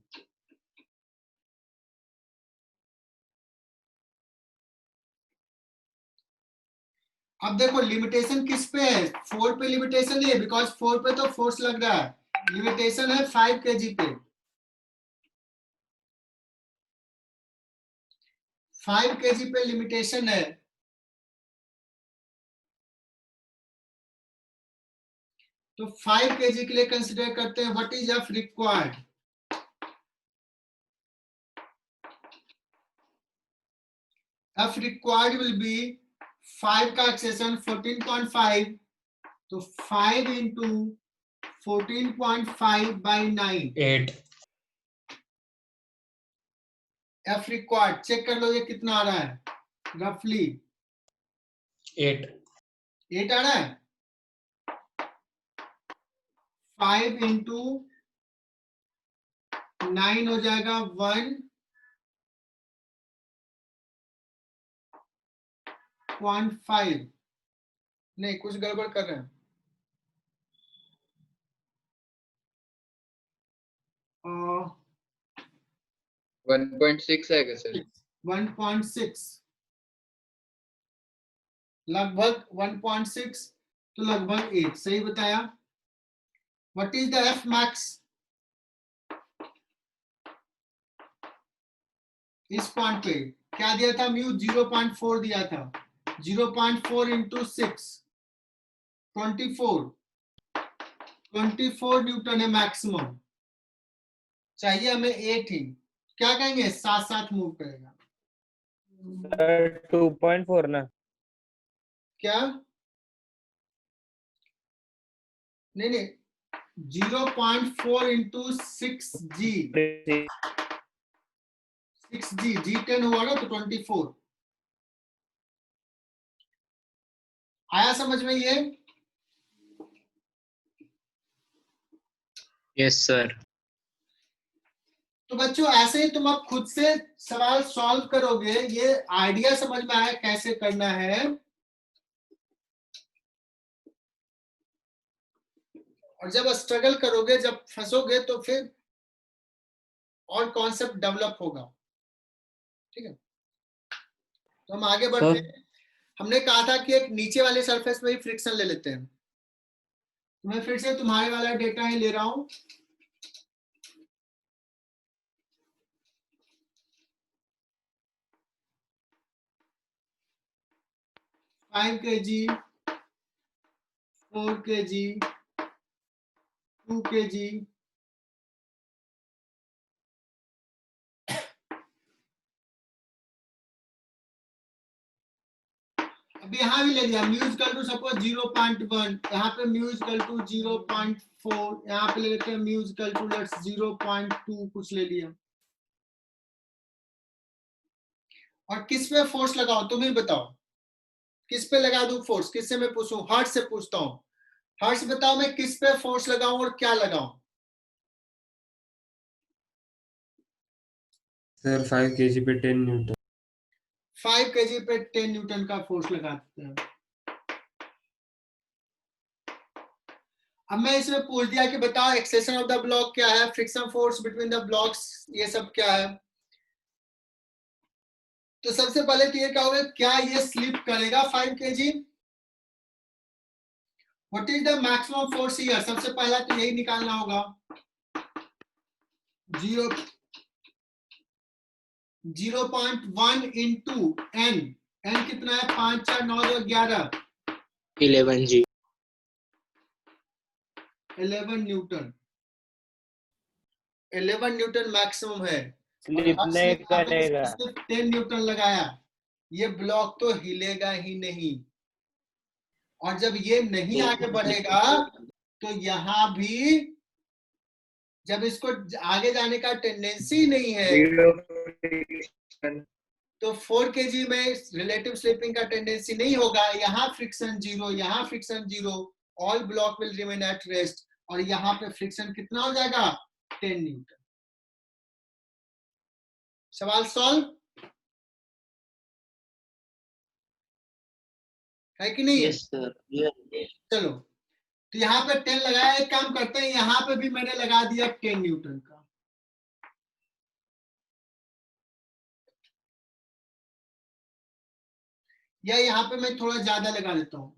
अब देखो लिमिटेशन किस पे है, 4 पे लिमिटेशन नहीं है, बिकॉज 4 पे तो फोर्स लग रहा है, लिमिटेशन है 5 kg पे। 5 kg पे लिमिटेशन है, तो 5 kg के लिए कंसिडर करते हैं what is F required. F required will be 5 का एक्सेशन 14.5, तो 5 into 14.5 by 9 8 F required. Check कर लो ये कितना आ रहा है, रफली 8 8 आ रहा है। 5 into 9 हो जाएगा 1.5। नहीं कुछ गड़बड़ कर रहे हैं। 1.6 है क्या सर? 1.6 लगभग 1.6, तो लगभग 8 सही बताया। What is the F max इस पॉइंट पे क्या दिया था, म्यू 0.4 दिया था, 0.4 into 6 24 न्यूटन है मैक्सिमम, चाहिए हमें 8 ही। क्या कहेंगे, साथ साथ मूव करेगा। सर 2.4 ना? क्या नहीं नहीं 0.4 into 6g, 6g g10 हुआ ना तो 24 आया समझ में ये। Yes sir. तो बच्चों ऐसे ही तुम अब खुद से सवाल सॉल्व करोगे, ये आइडिया समझ में आया कैसे करना है, और जब स्ट्रगल करोगे, जब फंसोगे तो फिर और कॉन्सेप्ट डेवलप होगा। ठीक है, तो हम आगे बढ़ते हैं। हमने कहा था कि एक नीचे वाले सरफेस में ही फ्रिक्शन ले लेते हैं। तो मैं फिर से तुम्हारे वाला डेटा ही ले रहा हूं। फाइव kg, 4 kg, 2 kg, अब यहाँ भी ले लिया म्यू इक्वल टू सपोज 0.1, यहाँ पे म्यू इक्वल टू 0.4, यहाँ पे ले लेते हैं म्यू इक्वल टू लेट्स 0.2 कुछ ले लिया। और किस पे फोर्स लगाओ तुम ही बताओ, किस पे लगा दूं फोर्स, किससे मैं पूछूं, हर्ष से पूछता हूँ। हर्ष बताओ मैं किस पे फोर्स लगाऊं और क्या लगाऊं। सर 5 kg पे 10 न्यूटन। 5 kg पे 10 न्यूटन का फोर्स लगाते हैं। अब मैं इसमें पूछ दिया कि बताओ एक्सेशन ऑफ द ब्लॉक क्या है, friction force between the blocks ये सब क्या है। तो सबसे पहले तो ये कहोगे क्या ये स्लिप करेगा 5 kg, what is the maximum force here, सबसे पहला तो यही निकालना होगा। 0 0.1 इंटू n, n कितना है 5 4 9 2 11 11 जी 11 न्यूटन, 11 न्यूटन मैक्सिमम है। और स्लिप अब नहीं स्लिप आपने करेगा। सिर्फ 10 न्यूटन लगाया, ये ब्लॉक तो हिलेगा ही नहीं। और जब ये नहीं आगे बढ़ेगा तो यहां भी, जब इसको आगे जाने का टेंडेंसी नहीं है, Zero friction. तो 4 kg में रिलेटिव स्लिपिंग का टेंडेंसी नहीं होगा। यहाँ फ्रिक्शन जीरो, यहाँ friction zero, all block will remain at rest. और यहाँ पे फ्रिक्शन कितना हो जाएगा 10 न्यूटन। सवाल सॉल्व है कि नहीं है? Yes sir. चलो, तो यहाँ पे 10 लगाया। एक काम करते हैं, यहाँ पे भी मैंने लगा दिया 10 न्यूटन का। या यहाँ पे मैं थोड़ा ज्यादा लगा देता हूं।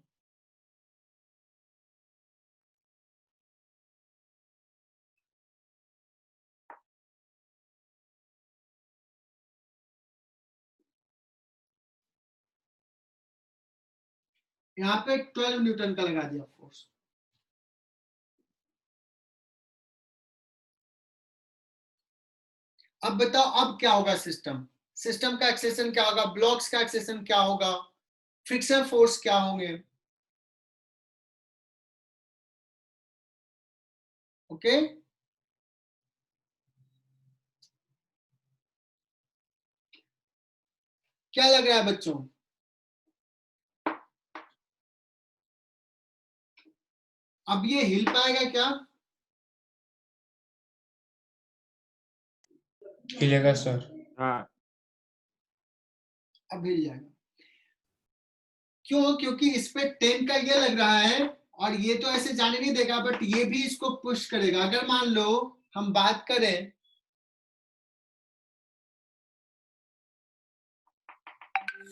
यहाँ पे 12 न्यूटन का लगा दिया फोर्स। अब बताओ अब क्या होगा सिस्टम, सिस्टम का एक्सेशन क्या होगा, ब्लॉक्स का एक्सेशन क्या होगा, फ्रिक्शन फोर्स क्या होंगे। ओके क्या लग रहा है बच्चों? अब ये हिल पाएगा क्या? हिलेगा सर। हाँ अब हिल जाएगा। क्यों? क्योंकि इस पे 10 का ये लग रहा है और ये तो ऐसे जाने नहीं देगा, बट ये भी इसको पुश करेगा। अगर मान लो हम बात करें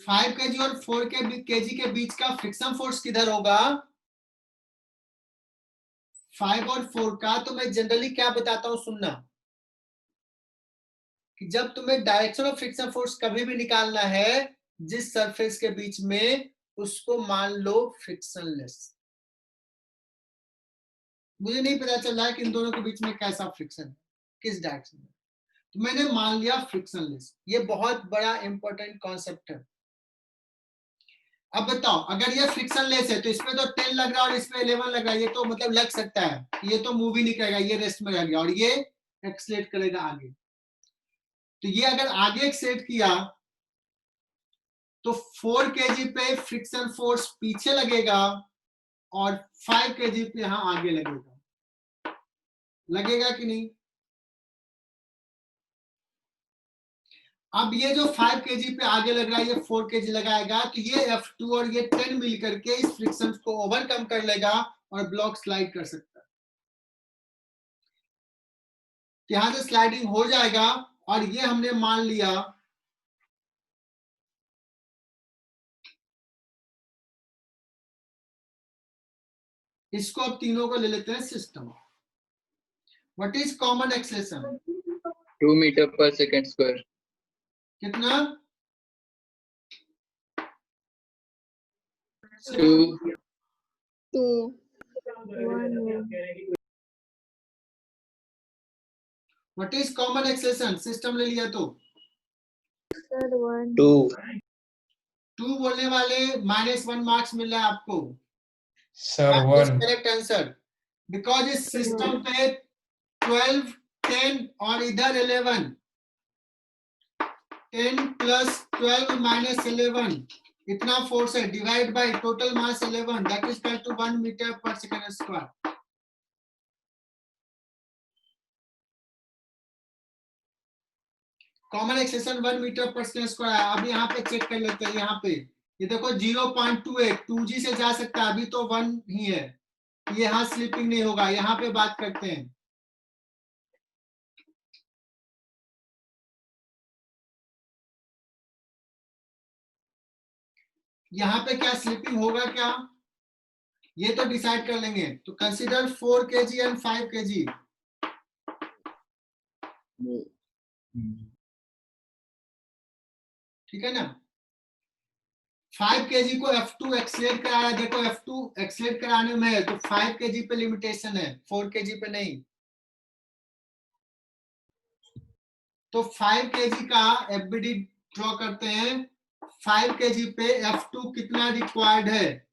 5 kg और 4 kg के बीच का फ्रिक्शन फोर्स किधर होगा? 5 और 4 का। तो मैं जनरली क्या बताता हूं, सुनना, कि जब तुम्हें डायरेक्शन ऑफ फ्रिक्शन फोर्स कभी भी निकालना है जिस सरफेस के बीच में, उसको मान लो फ्रिक्शनलेस। मुझे नहीं पता चल रहा है कि इन दोनों के बीच में कैसा फ्रिक्शन है, किस डायरेक्शन में, तो मैंने मान लिया फ्रिक्शनलेस। ये बहुत बड़ा इंपॉर्टेंट कॉन्सेप्ट है। अब बताओ, अगर ये फ्रिक्शनलेस है तो इसमें तो 10 लग रहा है और इसमें 11 लग रहा है, ये तो मतलब लग सकता है, ये तो मूव ही नहीं करेगा, ये रेस्ट में रह गया और ये एक्सलेट करेगा आगे। तो ये अगर आगे एक्सलेट किया तो 4 kg पे फ्रिक्शन फोर्स पीछे लगेगा और 5 kg पे यहां आगे लगेगा। लगेगा कि नहीं? अब ये जो 5 kg पे आगे लग रहा है, ये 4 kg लगाएगा, तो ये F2 और ये 10 मिल करके इस फ्रिक्शन को ओवरकम कर लेगा और ब्लॉक स्लाइड कर सकता है। यहां से स्लाइडिंग हो जाएगा और ये हमने मान लिया इसको। अब तीनों को ले लेते हैं system. What is common acceleration? 2 meter per second square. कितना? 2. 1 what is common acceleration? System ले लिया तो 2 2 बोलने वाले -1 मार्क्स मिल रहा है आपको। सर 1। करेक्ट आंसर, बिकॉज इस सिस्टम पे 12 10 और इधर 11, 10 प्लस 12 माइनस 11, इतना फोर्स है, divide by total mass 11, that is equal to 1 meter पर second square. Common acceleration 1 meter पर सेकंड स्क्वायर है। अब यहाँ पे चेक कर लेते हैं, यहाँ पे ये देखो 0.28 2g से जा सकता है, अभी तो 1 ही है, ये यहाँ स्लिपिंग नहीं होगा। यहाँ पे बात करते हैं, यहाँ पे क्या स्लिपिंग होगा क्या, ये तो डिसाइड कर लेंगे। तो कंसीडर 4 kg एंड 5 kg। ठीक है ना। 5 kg को F2 एक्सलेट कराया, देखो F2 एक्सलेट कराने में है तो 5 kg पे लिमिटेशन है, 4 kg पे नहीं। तो 5 kg का FBD ड्रॉ करते हैं। 5 kg पे F2 कितना रिक्वायर्ड है,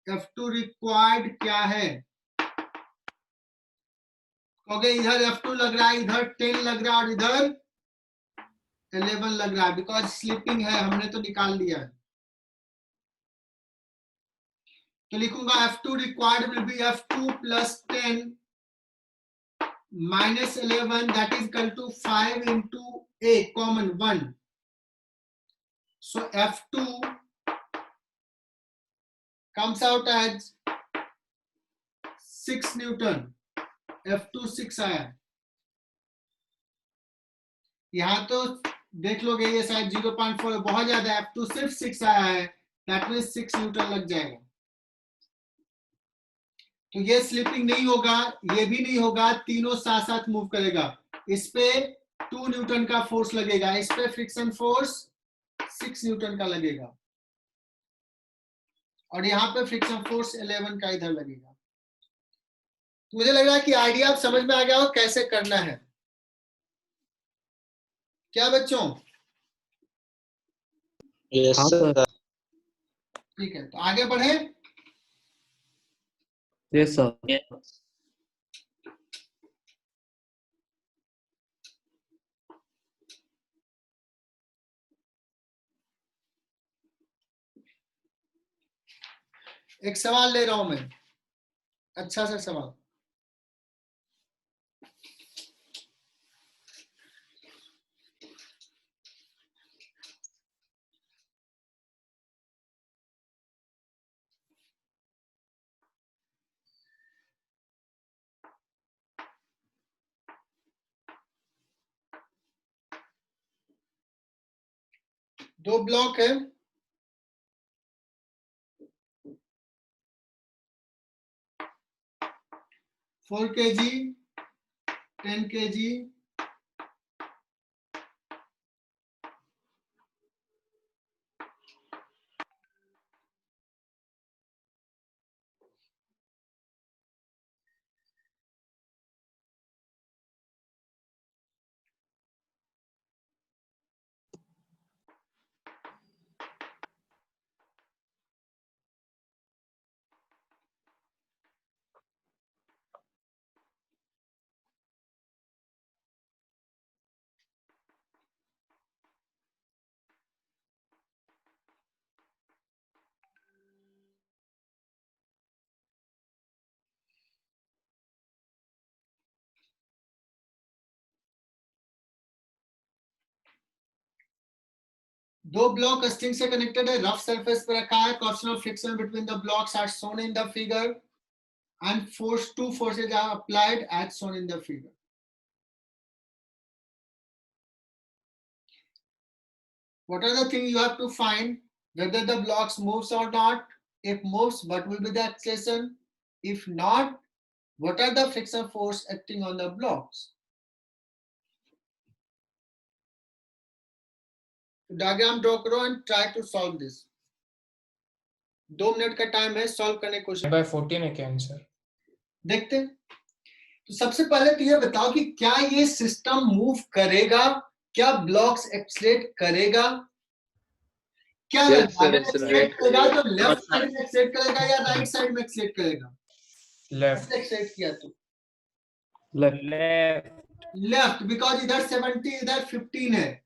F2 रिक्वायर्ड क्या है, क्योंकि इधर F2 लग रहा है, इधर 10 लग रहा है और इधर 11 लग रहा है, बिकॉज स्लिपिंग है, हमने तो निकाल लिया है। तो लिखूंगा F2 required will be F2 plus 10 minus 11, that is equal to 5 into A common 1. So F2 comes out as 6 Newton. F2 6 आया। यहां तो देख लोगे ये शायद 0.4 बहुत ज्यादा है, F2 सिर्फ 6 आया है, दैट मींस 6 न्यूटन लग जाएगा। तो ये स्लिपिंग नहीं होगा, ये भी नहीं होगा, तीनों साथ साथ मूव करेगा। इस पे 2 न्यूटन का फोर्स लगेगा, इस पे फ्रिक्शन फोर्स 6 न्यूटन का लगेगा और यहाँ पे फ्रिक्शन फोर्स 11 का इधर लगेगा। तो मुझे लग रहा है कि आइडिया आप समझ में आ गया हो कैसे करना है, क्या बच्चों? Yes sir. ठीक है, तो आगे बढ़े। Yes sir. एक सवाल ले रहा हूं मैं, अच्छा सा सवाल। दो ब्लॉक है, फोर kg 10 kg दो ब्लॉक स्ट्रिंग से कनेक्टेड है, रफ सरफेस पे रखा है, coefficient of friction between the blocks are shown in the figure and two forces are applied as shown in the figure. What are the things you have to find? Whether the blocks moves or not. If moves, what will be the acceleration? If not, what are the friction force acting on the blocks? Diagram draw करो and try to solve this. 2 minute का time है, solve करने की कोशिश। by 14 है क्या answer? देखते हैं। तो सबसे पहले तो ये बताओ कि क्या ये सिस्टम मूव करेगा, क्या ब्लॉक्स एक्सलेट करेगा, क्या एक्सलेट करेगा तो लेफ्ट साइड में एक्सलेट करेगा या राइट साइड में एक्सलेट करेगा? लेफ्ट। एक्सलेट किया तो लेफ्ट। लेफ्ट, बिकॉज इधर 70 इधर 15 है।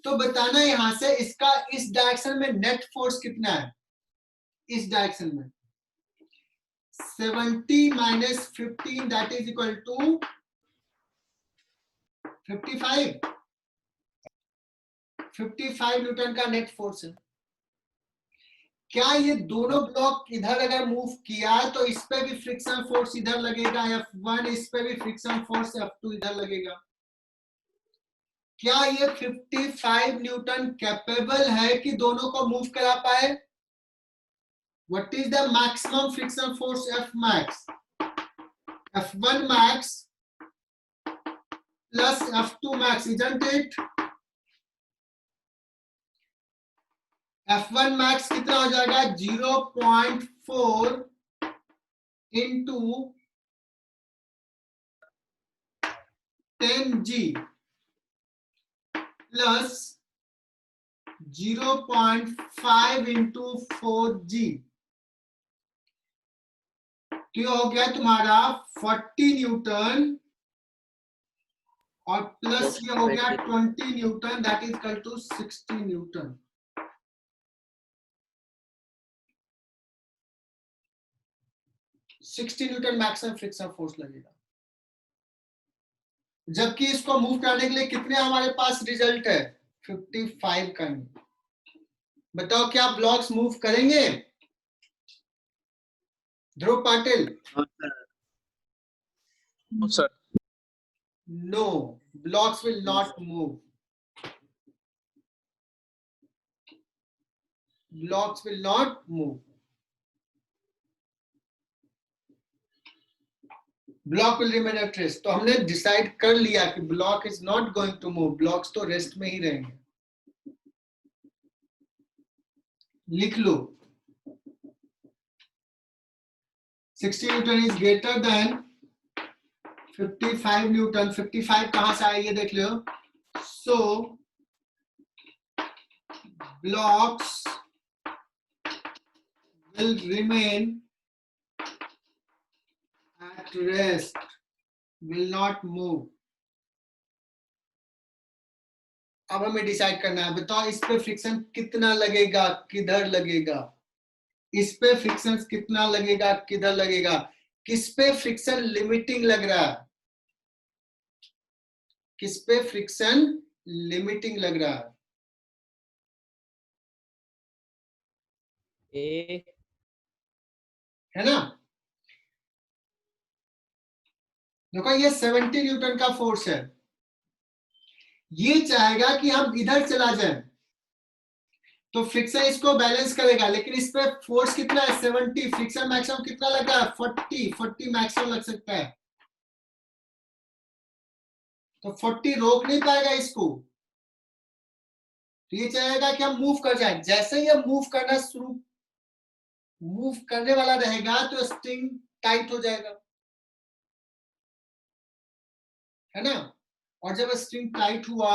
तो बताना यहां से इसका इस डायरेक्शन में नेट फोर्स कितना है, इस डायरेक्शन में 70 minus 15 that is equal to 55 newton का नेट फोर्स है। क्या ये दोनों ब्लॉक इधर अगर मूव किया तो इस पे भी फ्रिक्शन फोर्स इधर लगेगा F1, इस पे भी फ्रिक्शन फोर्स F2 इधर लगेगा। क्या ये 55 न्यूटन कैपेबल है कि दोनों को मूव करा पाए? What is the maximum friction force F max? F1 max plus F2 max, isn't it? F1 max कितना हो जाएगा 0.4 into 10G plus 0.5 into 4G, तो हो गया तुम्हारा 40 न्यूटन और प्लस ये हो गया 20 newton, that is equal to 60 newton. Newton maximum friction force लगेगा। जबकि इसको मूव करने के लिए कितने हमारे पास रिजल्ट है 55 का। बताओ क्या ब्लॉक्स मूव करेंगे Dhruv Patil? Sir no, blocks will not move, blocks will not move. Block will remain at rest. तो हमने डिसाइड कर लिया कि block is not going to move, blocks तो रेस्ट में ही रहेंगे। लिख लो 60 Newton is greater than 55 Newton. 55 कहां से आया ये देख लो। सो blocks will remain at rest, will not move. अब हमें डिसाइड करना है, बताओ इस पे फ्रिक्शन कितना लगेगा, किधर लगेगा? इस पे फ्रिक्शन कितना लगेगा, किधर लगेगा? किस पे फ्रिक्शन लिमिटिंग लग रहा है? किस पे फ्रिक्शन लिमिटिंग लग रहा है? ए है ना? देखो ये 70 न्यूटन का फोर्स है, ये चाहेगा कि हम इधर चला जाए, तो फ्रिक्शन इसको बैलेंस करेगा, लेकिन इस पे फोर्स कितना है 70, फ्रिक्शन मैक्सिमम कितना लग रहा है 40 मैक्सिमम लग सकता है, तो 40 रोक नहीं पाएगा इसको, तो ये चाहेगा कि हम मूव कर जाए। जैसे ही हम मूव करने वाला रहेगा तो स्ट्रिंग टाइट हो जाएगा, है ना? और जब स्ट्रिंग टाइट हुआ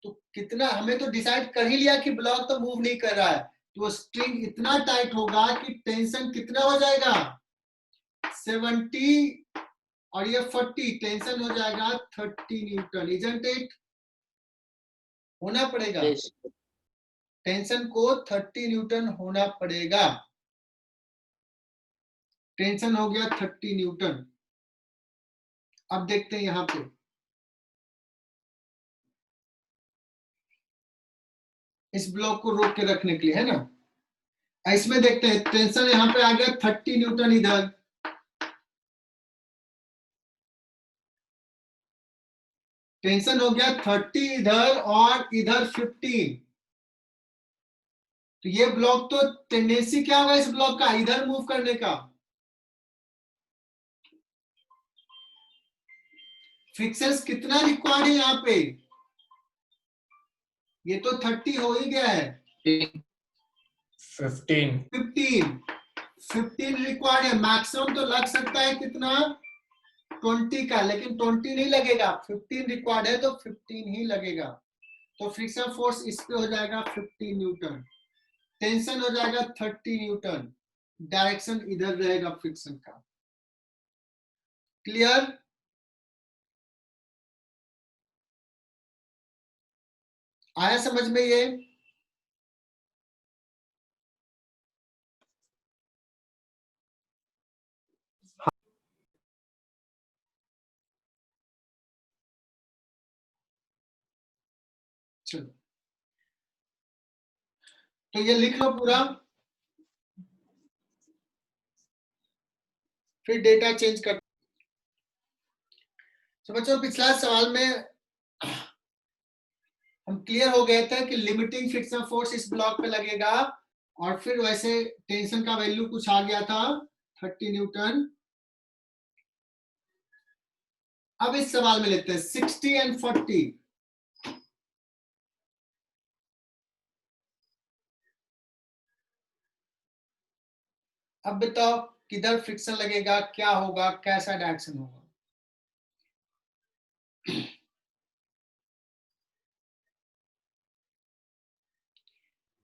तो कितना, हमें तो डिसाइड कर ही लिया कि ब्लॉक तो मूव नहीं कर रहा है, तो स्ट्रिंग इतना टाइट होगा कि टेंशन कितना हो जाएगा 70 और ये 40, टेंशन हो जाएगा 30 न्यूटन। Isn't it? होना पड़ेगा, टेंशन को 30 न्यूटन होना पड़ेगा। टेंशन हो गया 30 न्यूटन। अब देखते हैं यहां पे, इस ब्लॉक को रोक के रखने के लिए, है ना? इसमें देखते हैं, टेंशन यहां पे आ गया 30 न्यूटन इधर, टेंशन हो गया 30 इधर और इधर 15, तो ये ब्लॉक तो टेंडेंसी क्या होगा इस ब्लॉक का, इधर मूव करने का। फ्रिक्शंस कितना रिक्वायर्ड है यहाँ पे, ये तो 30 हो ही गया है, 15 रिक्वायर्ड है। मैक्सिमम तो लग सकता है कितना 20 का, लेकिन 20 नहीं लगेगा, 15 रिक्वायर्ड है तो 15 ही लगेगा। तो फ्रिक्शन फोर्स इस पे हो जाएगा 15 न्यूटन, टेंशन हो जाएगा 30 न्यूटन, डायरेक्शन इधर रहेगा फ्रिक्शन का। क्लियर? आया समझ में ये? चलो तो ये लिख लो पूरा, फिर डेटा चेंज कर। तो बच्चों पिछला सवाल में हम क्लियर हो गए थे कि लिमिटिंग फ्रिक्शन फोर्स इस ब्लॉक पे लगेगा, और फिर वैसे टेंशन का वैल्यू कुछ आ गया था 30 न्यूटन। अब इस सवाल में लेते हैं 60 एंड 40। अब बताओ किधर फ्रिक्शन लगेगा, क्या होगा, कैसा डायरेक्शन होगा।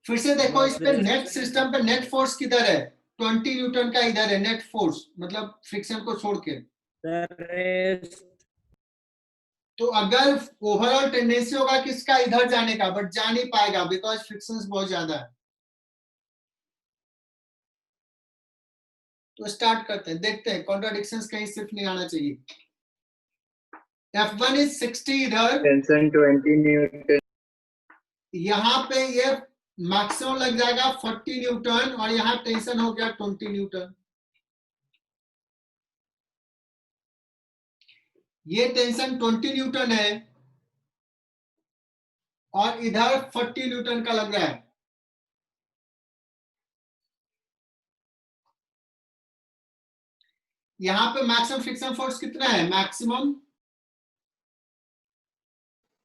फिर से देखो, इस पे नेट सिस्टम पे नेट फोर्स किधर है, 20 न्यूटन का इधर है नेट फोर्स, मतलब फ्रिक्शन को छोड़ के। तो अगर ओवरऑल टेंडेंसी होगा किसका, इधर जाने का, बट जा नहीं पाएगा बिकॉज फ्रिक्शन बहुत ज्यादा है। तो स्टार्ट करते हैं, देखते हैं, कॉन्ट्राडिक्शंस कहीं सिर्फ नहीं आना चाहिए। F1 इज 60 इधर, टेंशन 20 न्यूटन, यहाँ पे ये मैक्सिमम लग जाएगा 40 न्यूटन और यहाँ टेंशन हो गया 20 न्यूटन। ये टेंशन 20 न्यूटन है और इधर 40 न्यूटन का लग रहा है। यहाँ पे मैक्सिमम फ्रिक्शन फोर्स कितना है, मैक्सिमम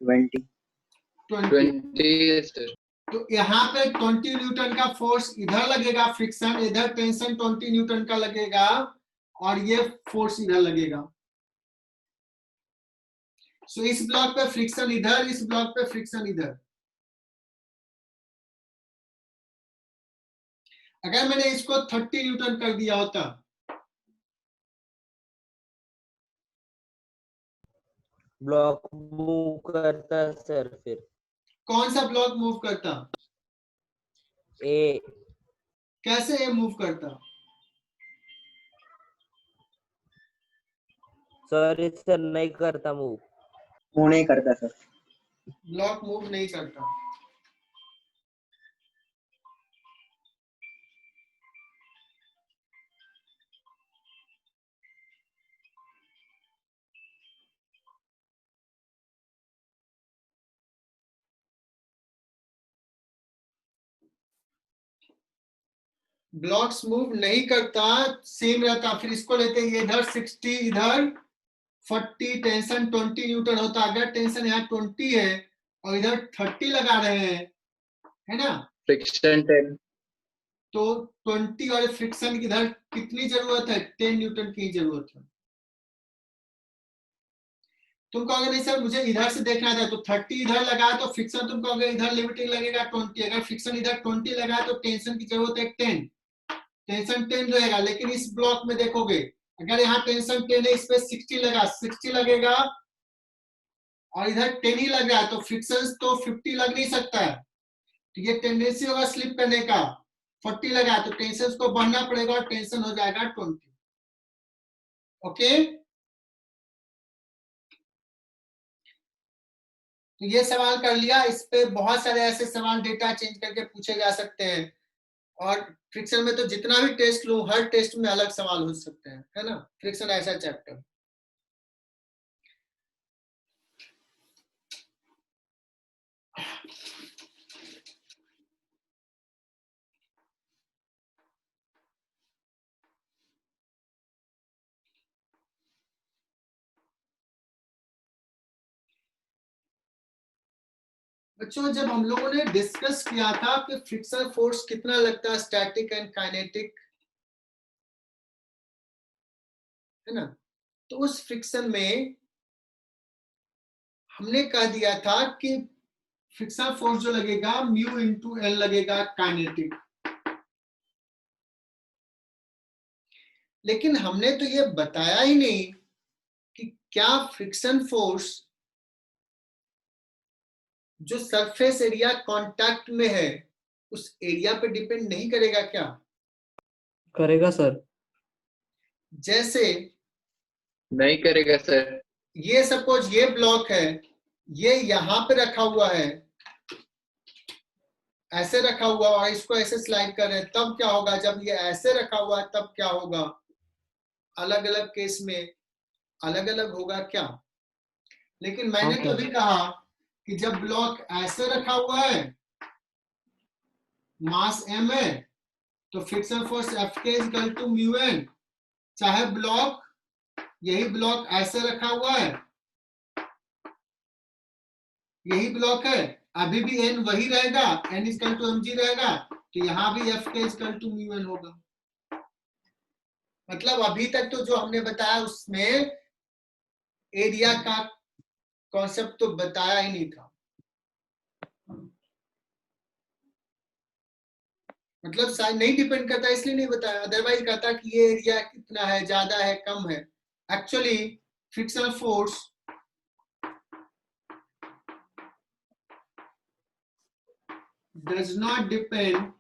20 20। सर। तो यहाँ पे 20 न्यूटन का फोर्स इधर लगेगा फ्रिक्शन, इधर टेंशन 20 न्यूटन का लगेगा और ये फोर्स इधर लगेगा। सो इस ब्लॉक पे फ्रिक्शन इधर, इस ब्लॉक पे फ्रिक्शन इधर। अगर मैंने इसको 30 न्यूटन कर दिया होता, ब्लॉक मूव करता सर, फिर कौन सा ब्लॉक मूव करता, ए कैसे ये मूव करता, सॉरी सर, नहीं करता मूव। वो नहीं करता सर। ब्लॉक मूव नहीं करता। ब्लॉक्स मूव नहीं करता, सेम रहता। फिर इसको लेते हैं, ये इधर 60 इधर 40, टेंशन 20 न्यूटन होता। अगर टेंशन यहाँ 20 है और इधर 30 लगा रहे हैं, है ना, फ्रिक्शन 10, तो 20 और फ्रिक्शन की इधर कितनी जरूरत है, 10 न्यूटन की जरूरत है। तुम कहोगे नहीं सर मुझे इधर से देखना था, तो 30 इधर लगा तो फ्रिक्शन तुम कहोगे इधर लिमिटिंग लगेगा 20। अगर फ्रिक्शन इधर 20 लगा तो टेंशन की जरूरत है 10, टेंशन 10 रहेगा। लेकिन इस ब्लॉक में देखोगे, अगर यहाँ टेंशन 10 है, इस पे 60 लगा, 60 लगेगा और इधर 10 ही लग रहा है, तो फ्रिक्शन तो 50 लग नहीं सकता है। तो ये टेंडेंसी होगा स्लिप करने का, 40 लगा तो टेंशन को बढ़ना पड़ेगा और टेंशन हो जाएगा 20। ओके, तो ये सवाल कर लिया। इस पे बहुत सारे ऐसे सवाल डेटा चेंज करके पूछे जा सकते हैं, और फ्रिक्शन में तो जितना भी टेस्ट लो, हर टेस्ट में अलग सवाल हो सकते हैं, है ना। फ्रिक्शन ऐसा चैप्टर। बच्चों जब हम लोगों ने डिस्कस किया था कि फ्रिक्शन फोर्स कितना लगता है स्टैटिक एंड काइनेटिक, है ना, तो उस फ्रिक्शन में हमने कह दिया था कि फ्रिक्शन फोर्स जो लगेगा म्यू इंटू एल लगेगा काइनेटिक। लेकिन हमने तो ये बताया ही नहीं कि क्या फ्रिक्शन फोर्स जो सरफेस एरिया कांटेक्ट में है उस एरिया पे डिपेंड नहीं करेगा क्या? करेगा सर। जैसे नहीं करेगा सर। ये सपोज ये ब्लॉक है, ये यहां पे रखा हुआ है, ऐसे रखा हुआ, और इसको ऐसे स्लाइड कर रहे हैं, तब क्या होगा, जब ये ऐसे रखा हुआ है तब क्या होगा? अलग अलग केस में अलग अलग होगा क्या? लेकिन मैंने तो भी कहा कि जब ब्लॉक ऐसे रखा हुआ है, मास m है, तो friction force Fk equal to mu N. चाहे ब्लॉक, यही ब्लॉक ऐसे रखा हुआ है, यही ब्लॉक है, अभी भी n वही रहेगा, n इक्वल टू mg रहेगा, तो यहाँ भी Fk equal to mu N होगा। मतलब अभी तक तो जो हमने बताया उसमें एरिया का कॉन्सेप्ट तो बताया ही नहीं था, मतलब शायद नहीं डिपेंड करता इसलिए नहीं बताया, अदरवाइज कहता कि ये एरिया कितना है, ज्यादा है, कम है। Actually fictional force does not depend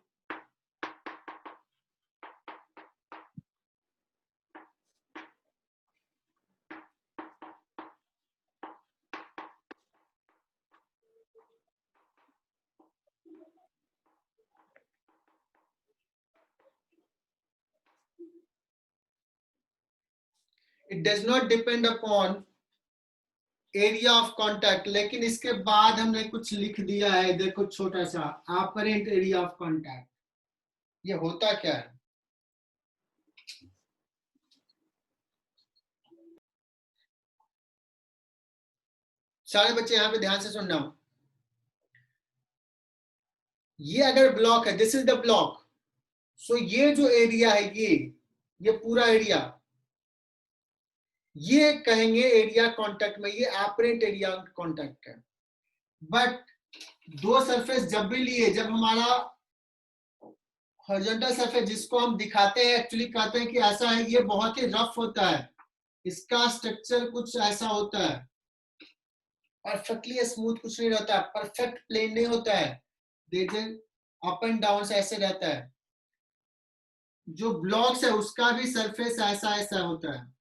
it does not depend upon area of contact. लेकिन इसके बाद हमने कुछ लिख दिया है, देखो छोटा सा, ऑपरेंट एरिया ऑफ कॉन्टैक्ट। ये होता क्या है? सारे बच्चे यहाँ पे ध्यान से सुनना। ये अगर ब्लॉक है, दिस इज द ब्लॉक, सो ये जो एरिया है, ये पूरा एरिया, ये कहेंगे एरिया कॉन्टैक्ट में, ये ऑपरेंट एरिया कॉन्टैक्ट है। बट दो सरफेस जब भी लिए, जब हमारा हॉरिजॉन्टल सरफेस जिसको हम दिखाते हैं, एक्चुअली कहते हैं कि ऐसा है, ये बहुत ही रफ होता है, इसका स्ट्रक्चर कुछ ऐसा होता है, परफेक्टली स्मूथ कुछ नहीं रहता, परफेक्ट प्लेन नहीं होता है, देखिए अप एंड डाउन से ऐसे रहता है। जो ब्लॉक्स है उसका भी सरफेस ऐसा ऐसा होता है।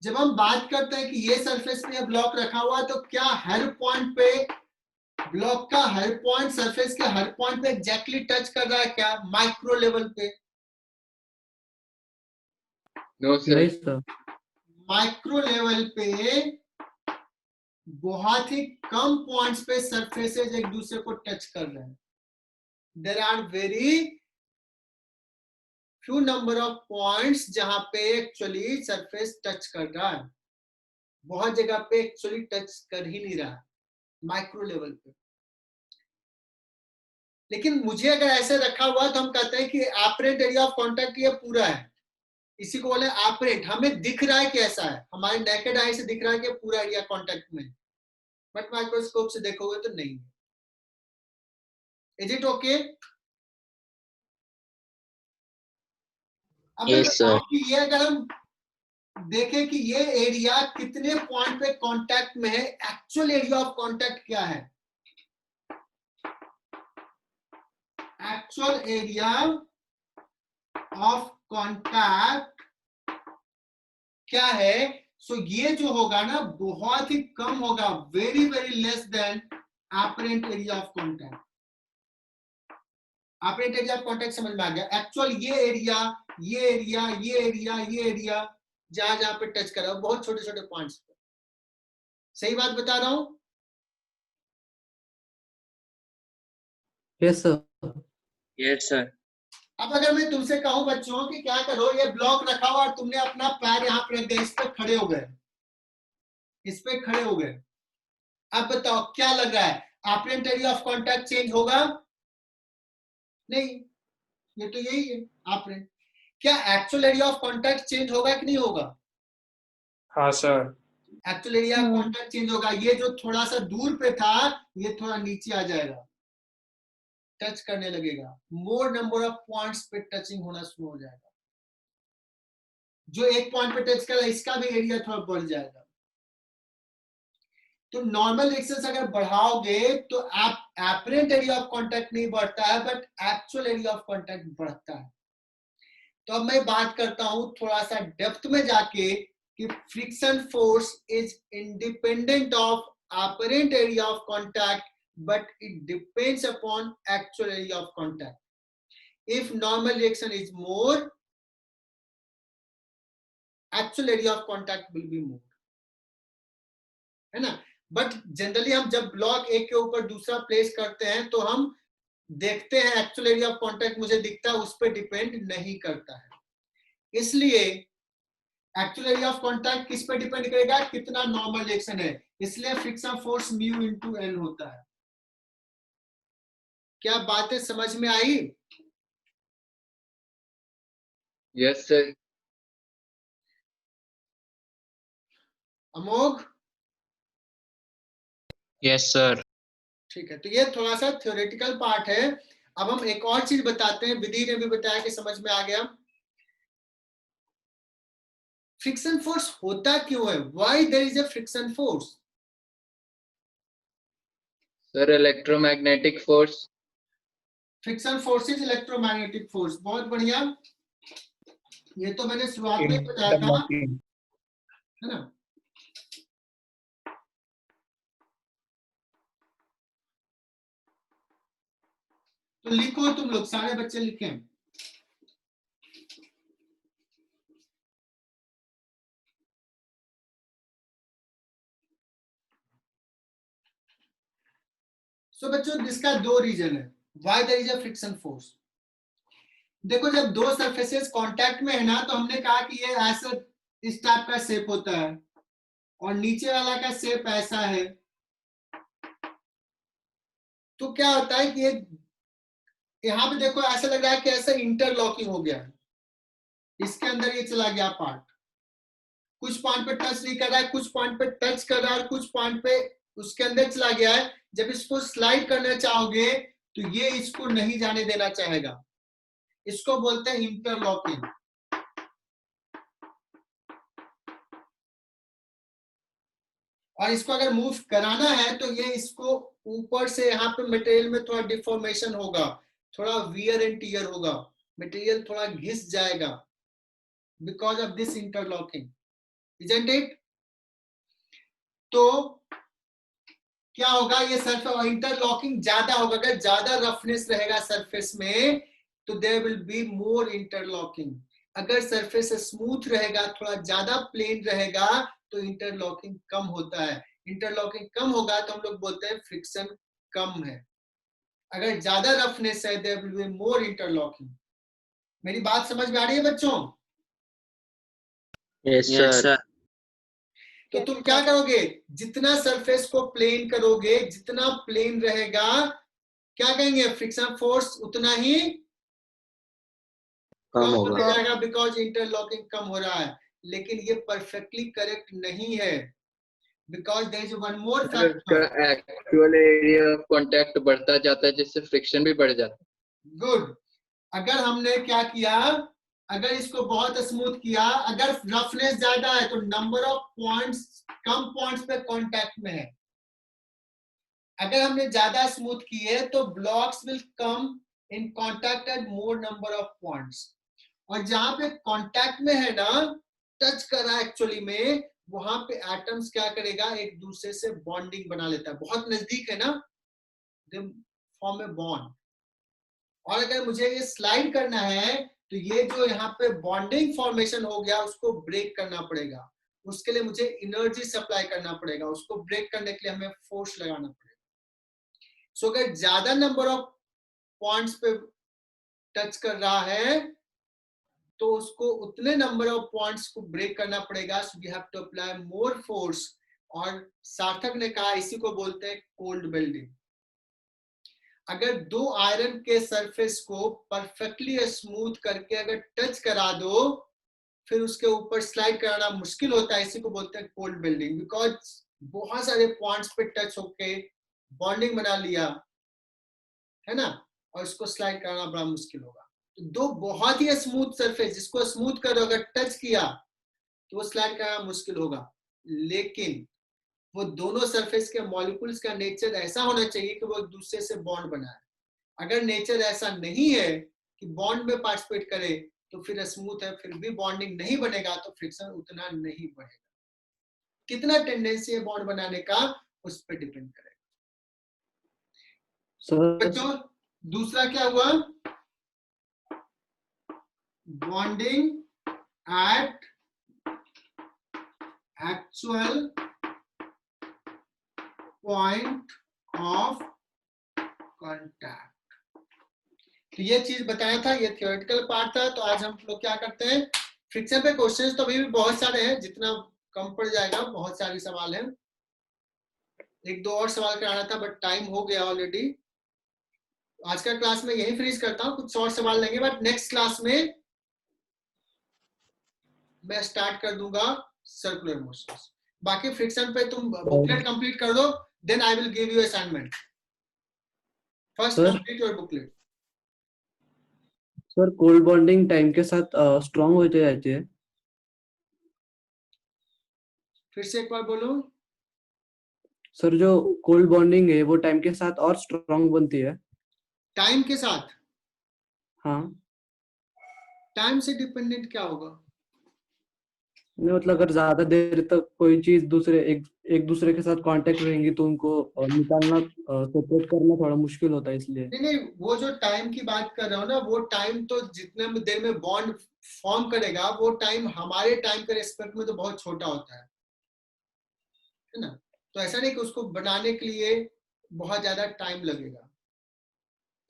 जब हम बात करते हैं कि ये सरफेस पे ब्लॉक रखा हुआ है, तो क्या हर पॉइंट पे ब्लॉक का हर पॉइंट सरफेस के हर पॉइंट पे एग्जैक्टली टच कर रहा है क्या, माइक्रो लेवल पे? नो नहीं सर, सर। माइक्रो लेवल पे बहुत ही कम पॉइंट्स पे सरफेसेस एक दूसरे को टच कर रहे हैं। There are very few number of points जहां पे एक्चुअली सरफेस टच कर रहा है, बहुत जगह पे एक्चुअली टच कर ही नहीं रहा, माइक्रो लेवल पे। लेकिन मुझे अगर ऐसे रखा हुआ तो हम कहते हैं कि ऑपरेंट एरिया ऑफ कॉन्टैक्ट ये पूरा है, इसी को बोले ऑपरेंट। हमें दिख रहा है कि ऐसा है, हमारे नेकेड आई से दिख रहा है कि पूरा एरिया कॉन्टैक्ट में, बट माइक्रोस्कोप से देखोगे तो नहीं है। Is it okay? अब मैं Yes, sir. बताऊं कि ये अगर हम देखें कि ये एरिया कितने पॉइंट पे कांटेक्ट में है, एक्चुअल एरिया ऑफ कांटेक्ट क्या है? एक्चुअल एरिया ऑफ कांटेक्ट क्या है? सो ये जो होगा ना, बहुत ही कम होगा, very very less than apparent area of contact. Apparent area of contact समझ में आ गया? एक्चुअल ये एरिया, ये एरिया, ये एरिया, ये एरिया, जहां जहां पे टच कर रहा हूं, बहुत छोटे छोटे पॉइंट्स पे। सही बात बता रहा हूं? Yes sir. Yes, sir. अब अगर मैं तुमसे कहूं बच्चों कि क्या करो, ये ब्लॉक रखा हुआ और तुमने अपना पैर यहां पर रख दिया, इस पे खड़े हो गए, इस पे खड़े हो गए, अब बताओ क्या लग रहा है? Apparent area of contact change होगा? नहीं, ये तो यही है ऑपरेंट। क्या actual area of contact change होगा कि नहीं होगा? हाँ sir. Actual area of contact change होगा। ये जो थोड़ा सा दूर पे था, ये थोड़ा नीचे आ जाएगा, टच करने लगेगा, मोर नंबर ऑफ पॉइंट्स पे टचिंग होना शुरू हो जाएगा। जो एक पॉइंट पे टच कर रहा है, इसका भी एरिया थोड़ा बढ़ जाएगा। तो नॉर्मल रेजिस्टेंस अगर बढ़ाओगे तो अपरेंट एरिया ऑफ कांटेक्ट नहीं बढ़ता है, but actual area of contact बढ़ता है। तो अब मैं बात करता हूं थोड़ा सा डेप्थ में जाके कि friction force is independent of apparent area of contact, but it depends upon actual area of contact. If normal reaction is more, actual area of contact will be more, है ना? बट जनरली हम जब block एक के ऊपर दूसरा place करते हैं तो हम देखते हैं एक्चुअल एरिया ऑफ कांटेक्ट मुझे दिखता है, उस पर डिपेंड नहीं करता है। इसलिए एक्चुअल एरिया ऑफ कांटेक्ट किस पे डिपेंड करेगा? कितना नॉर्मल रिएक्शन है। इसलिए friction force mu into N होता है। क्या बातें समझ में आई? Yes, sir. अमोघ? Yes, sir. ठीक है, तो ये थोड़ा सा थ्योरेटिकल पार्ट है। अब हम एक और चीज बताते हैं, विधि ने भी बताया कि समझ में आ गया। फ्रिक्शन फोर्स होता क्यों है? Why there is a friction force? Sir, electromagnetic force. Friction force is electromagnetic force. बहुत बढ़िया, ये तो मैंने शुरुआत में ही बताया था, है ना। तो लिखो, तुम लोग सारे बच्चे लिखें। सो बच्चों, इसका दो रीजन है why there is a friction force. देखो, जब दो सरफेसेस कांटेक्ट में है ना, तो हमने कहा कि ये ऐसा इस टाइप का शेप होता है और नीचे वाला का शेप ऐसा है। तो क्या होता है कि ये यहाँ पे देखो ऐसा लग रहा है कि ऐसा इंटरलॉकिंग हो गया है, इसके अंदर ये चला गया पार्ट, कुछ पॉइंट पे टच नहीं कर रहा है, कुछ पॉइंट पे टच कर रहा है और कुछ पॉइंट पे उसके अंदर चला गया है। जब इसको स्लाइड करना चाहोगे तो ये इसको नहीं जाने देना चाहेगा, इसको बोलते हैं इंटरलॉकिंग। और इसको अगर मूव कराना है तो ये इसको ऊपर से यहाँ पे मटेरियल में थोड़ा डिफॉर्मेशन होगा, थोड़ा वियर एंड टियर होगा, मटेरियल थोड़ा घिस जाएगा because of this interlocking, isn't it? तो क्या होगा, ये सरफेस इंटरलॉकिंग ज्यादा होगा। अगर ज्यादा रफनेस रहेगा सरफेस में तो there will be more interlocking. अगर सरफेस स्मूथ रहेगा, थोड़ा ज्यादा प्लेन रहेगा, तो इंटरलॉकिंग कम होता है। इंटरलॉकिंग कम होगा तो हम लोग बोलते हैं फ्रिक्शन कम है। अगर ज्यादा रफनेस है, there will be more interlocking. मेरी बात समझ में आ रही है बच्चों? Yes, sir. तो तुम क्या करोगे, जितना सरफेस को प्लेन करोगे, जितना प्लेन रहेगा, क्या कहेंगे, फ्रिक्शन फोर्स उतना ही कम होता जाएगा बिकॉज इंटरलॉकिंग कम हो रहा है। लेकिन ये परफेक्टली करेक्ट नहीं है because there is one more factor. Actual area of contact बढ़ता जाता है जिससे फ्रिक्शन भी बढ़ जाता है। गुड। अगर हमने क्या किया, अगर इसको बहुत स्मूथ किया, अगर रफनेस ज्यादा है तो नंबर ऑफ पॉइंट्स कम पॉइंट्स पे कांटेक्ट में है। अगर हमने ज्यादा स्मूथ किए तो blocks will come in contact at more number of points. और जहां पे कांटेक्ट में है ना, टच कर रहा है एक्चुअली में, वहां पे एटम्स क्या करेगा, एक दूसरे से बॉन्डिंग बना लेता है। बहुत नजदीक है ना, फॉर्म ए बॉन्ड। और अगर मुझे ये स्लाइड करना है तो ये जो यहाँ पे बॉन्डिंग फॉर्मेशन हो गया उसको ब्रेक करना पड़ेगा। उसके लिए मुझे एनर्जी सप्लाई करना पड़ेगा, उसको ब्रेक करने के लिए हमें फोर्स लगाना पड़ेगा। सो अगर ज्यादा नंबर ऑफ पॉइंट्स पे टच कर रहा है तो उसको उतने नंबर ऑफ पॉइंट्स को ब्रेक करना पड़ेगा। So we have to apply more force. और सार्थक ने कहा इसी को बोलते हैं कोल्ड वेल्डिंग। अगर दो आयरन के सरफेस को परफेक्टली स्मूथ करके अगर टच करा दो, फिर उसके ऊपर स्लाइड कराना मुश्किल होता है, इसी को बोलते हैं कोल्ड वेल्डिंग। बिकॉज बहुत सारे पॉइंट्स पे टच होके बॉन्डिंग बना लिया है ना, और इसको स्लाइड कराना बड़ा मुश्किल होगा। तो दो बहुत ही स्मूथ सरफेस, जिसको स्मूथ करो अगर टच किया तो वो स्लाइड कराना मुश्किल होगा। लेकिन वो दोनों सरफेस के मॉलिक्यूल्स का नेचर ऐसा होना चाहिए कि वो एक दूसरे से बॉन्ड बनाए। अगर नेचर ऐसा नहीं है कि बॉन्ड में पार्टिसिपेट करे तो फिर स्मूथ है, फिर भी बॉन्डिंग नहीं बनेगा तो फ्रिक्शन उतना नहीं बढ़ेगा। कितना टेंडेंसी है बॉन्ड बनाने का, उस पर डिपेंड करेगा। बच्चों, दूसरा क्या हुआ, bonding at actual point of contact. तो ये चीज बताया था, ये थियोरेटिकल पार्ट था। तो आज हम लोग क्या करते हैं, फ्रिक्शन पे क्वेश्चंस तो अभी भी बहुत सारे हैं, जितना कम पड़ जाएगा, बहुत सारे सवाल हैं। एक दो और सवाल कराना था बट टाइम हो गया ऑलरेडी। आज का क्लास में यही फिनिश करता हूँ, कुछ और सवाल लेंगे बट नेक्स्ट क्लास में मैं स्टार्ट कर दूंगा सर्कुलर मोशंस। बाकी फ्रिक्शन पे तुम बुकलेट कंप्लीट कर दो, then I will give you assignment. First Sir? Complete your booklet. Sir cold bonding time के साथ स्ट्रांग होते जाती है। फिर से एक बार बोलो। सर जो कोल्ड बॉन्डिंग है वो टाइम के साथ और स्ट्रांग बनती है। टाइम के साथ? हाँ टाइम से डिपेंडेंट क्या होगा? नहीं मतलब अगर ज्यादा देर तक कोई चीज एक दूसरे के साथ कांटेक्ट रहेंगी तो उनको निकालना सेपरेट करना थोड़ा मुश्किल होता है इसलिए। नहीं, वो जो टाइम की बात कर रहा हूँ ना, वो टाइम तो जितने देर में बॉन्ड फॉर्म करेगा वो टाइम हमारे टाइम के रेस्पेक्ट में तो बहुत छोटा होता है ना। तो ऐसा नहीं कि उसको बनाने के लिए बहुत ज्यादा टाइम लगेगा।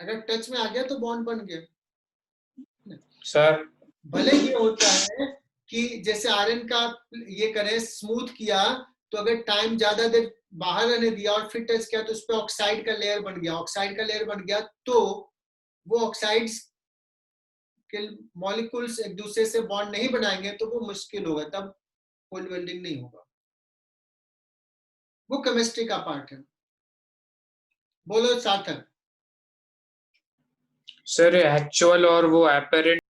अगर टच में आ गया तो बॉन्ड बन गया। सर भले ये होता है कि जैसे आयरन का ये करें, स्मूथ किया, तो अगर टाइम ज्यादा देर बाहर रहने दिया और फिर टच किया तो उस पर ऑक्साइड का लेयर बन गया। ऑक्साइड का लेयर बन गया तो वो ऑक्साइड्स के मॉलिक्यूल्स एक दूसरे से बॉन्ड नहीं बनाएंगे तो वो मुश्किल होगा, तब कोल्ड वेल्डिंग नहीं होगा। वो केमिस्ट्री का पार्ट है। बोलो सार्थक। सर एक्चुअल और वो अपेरेंट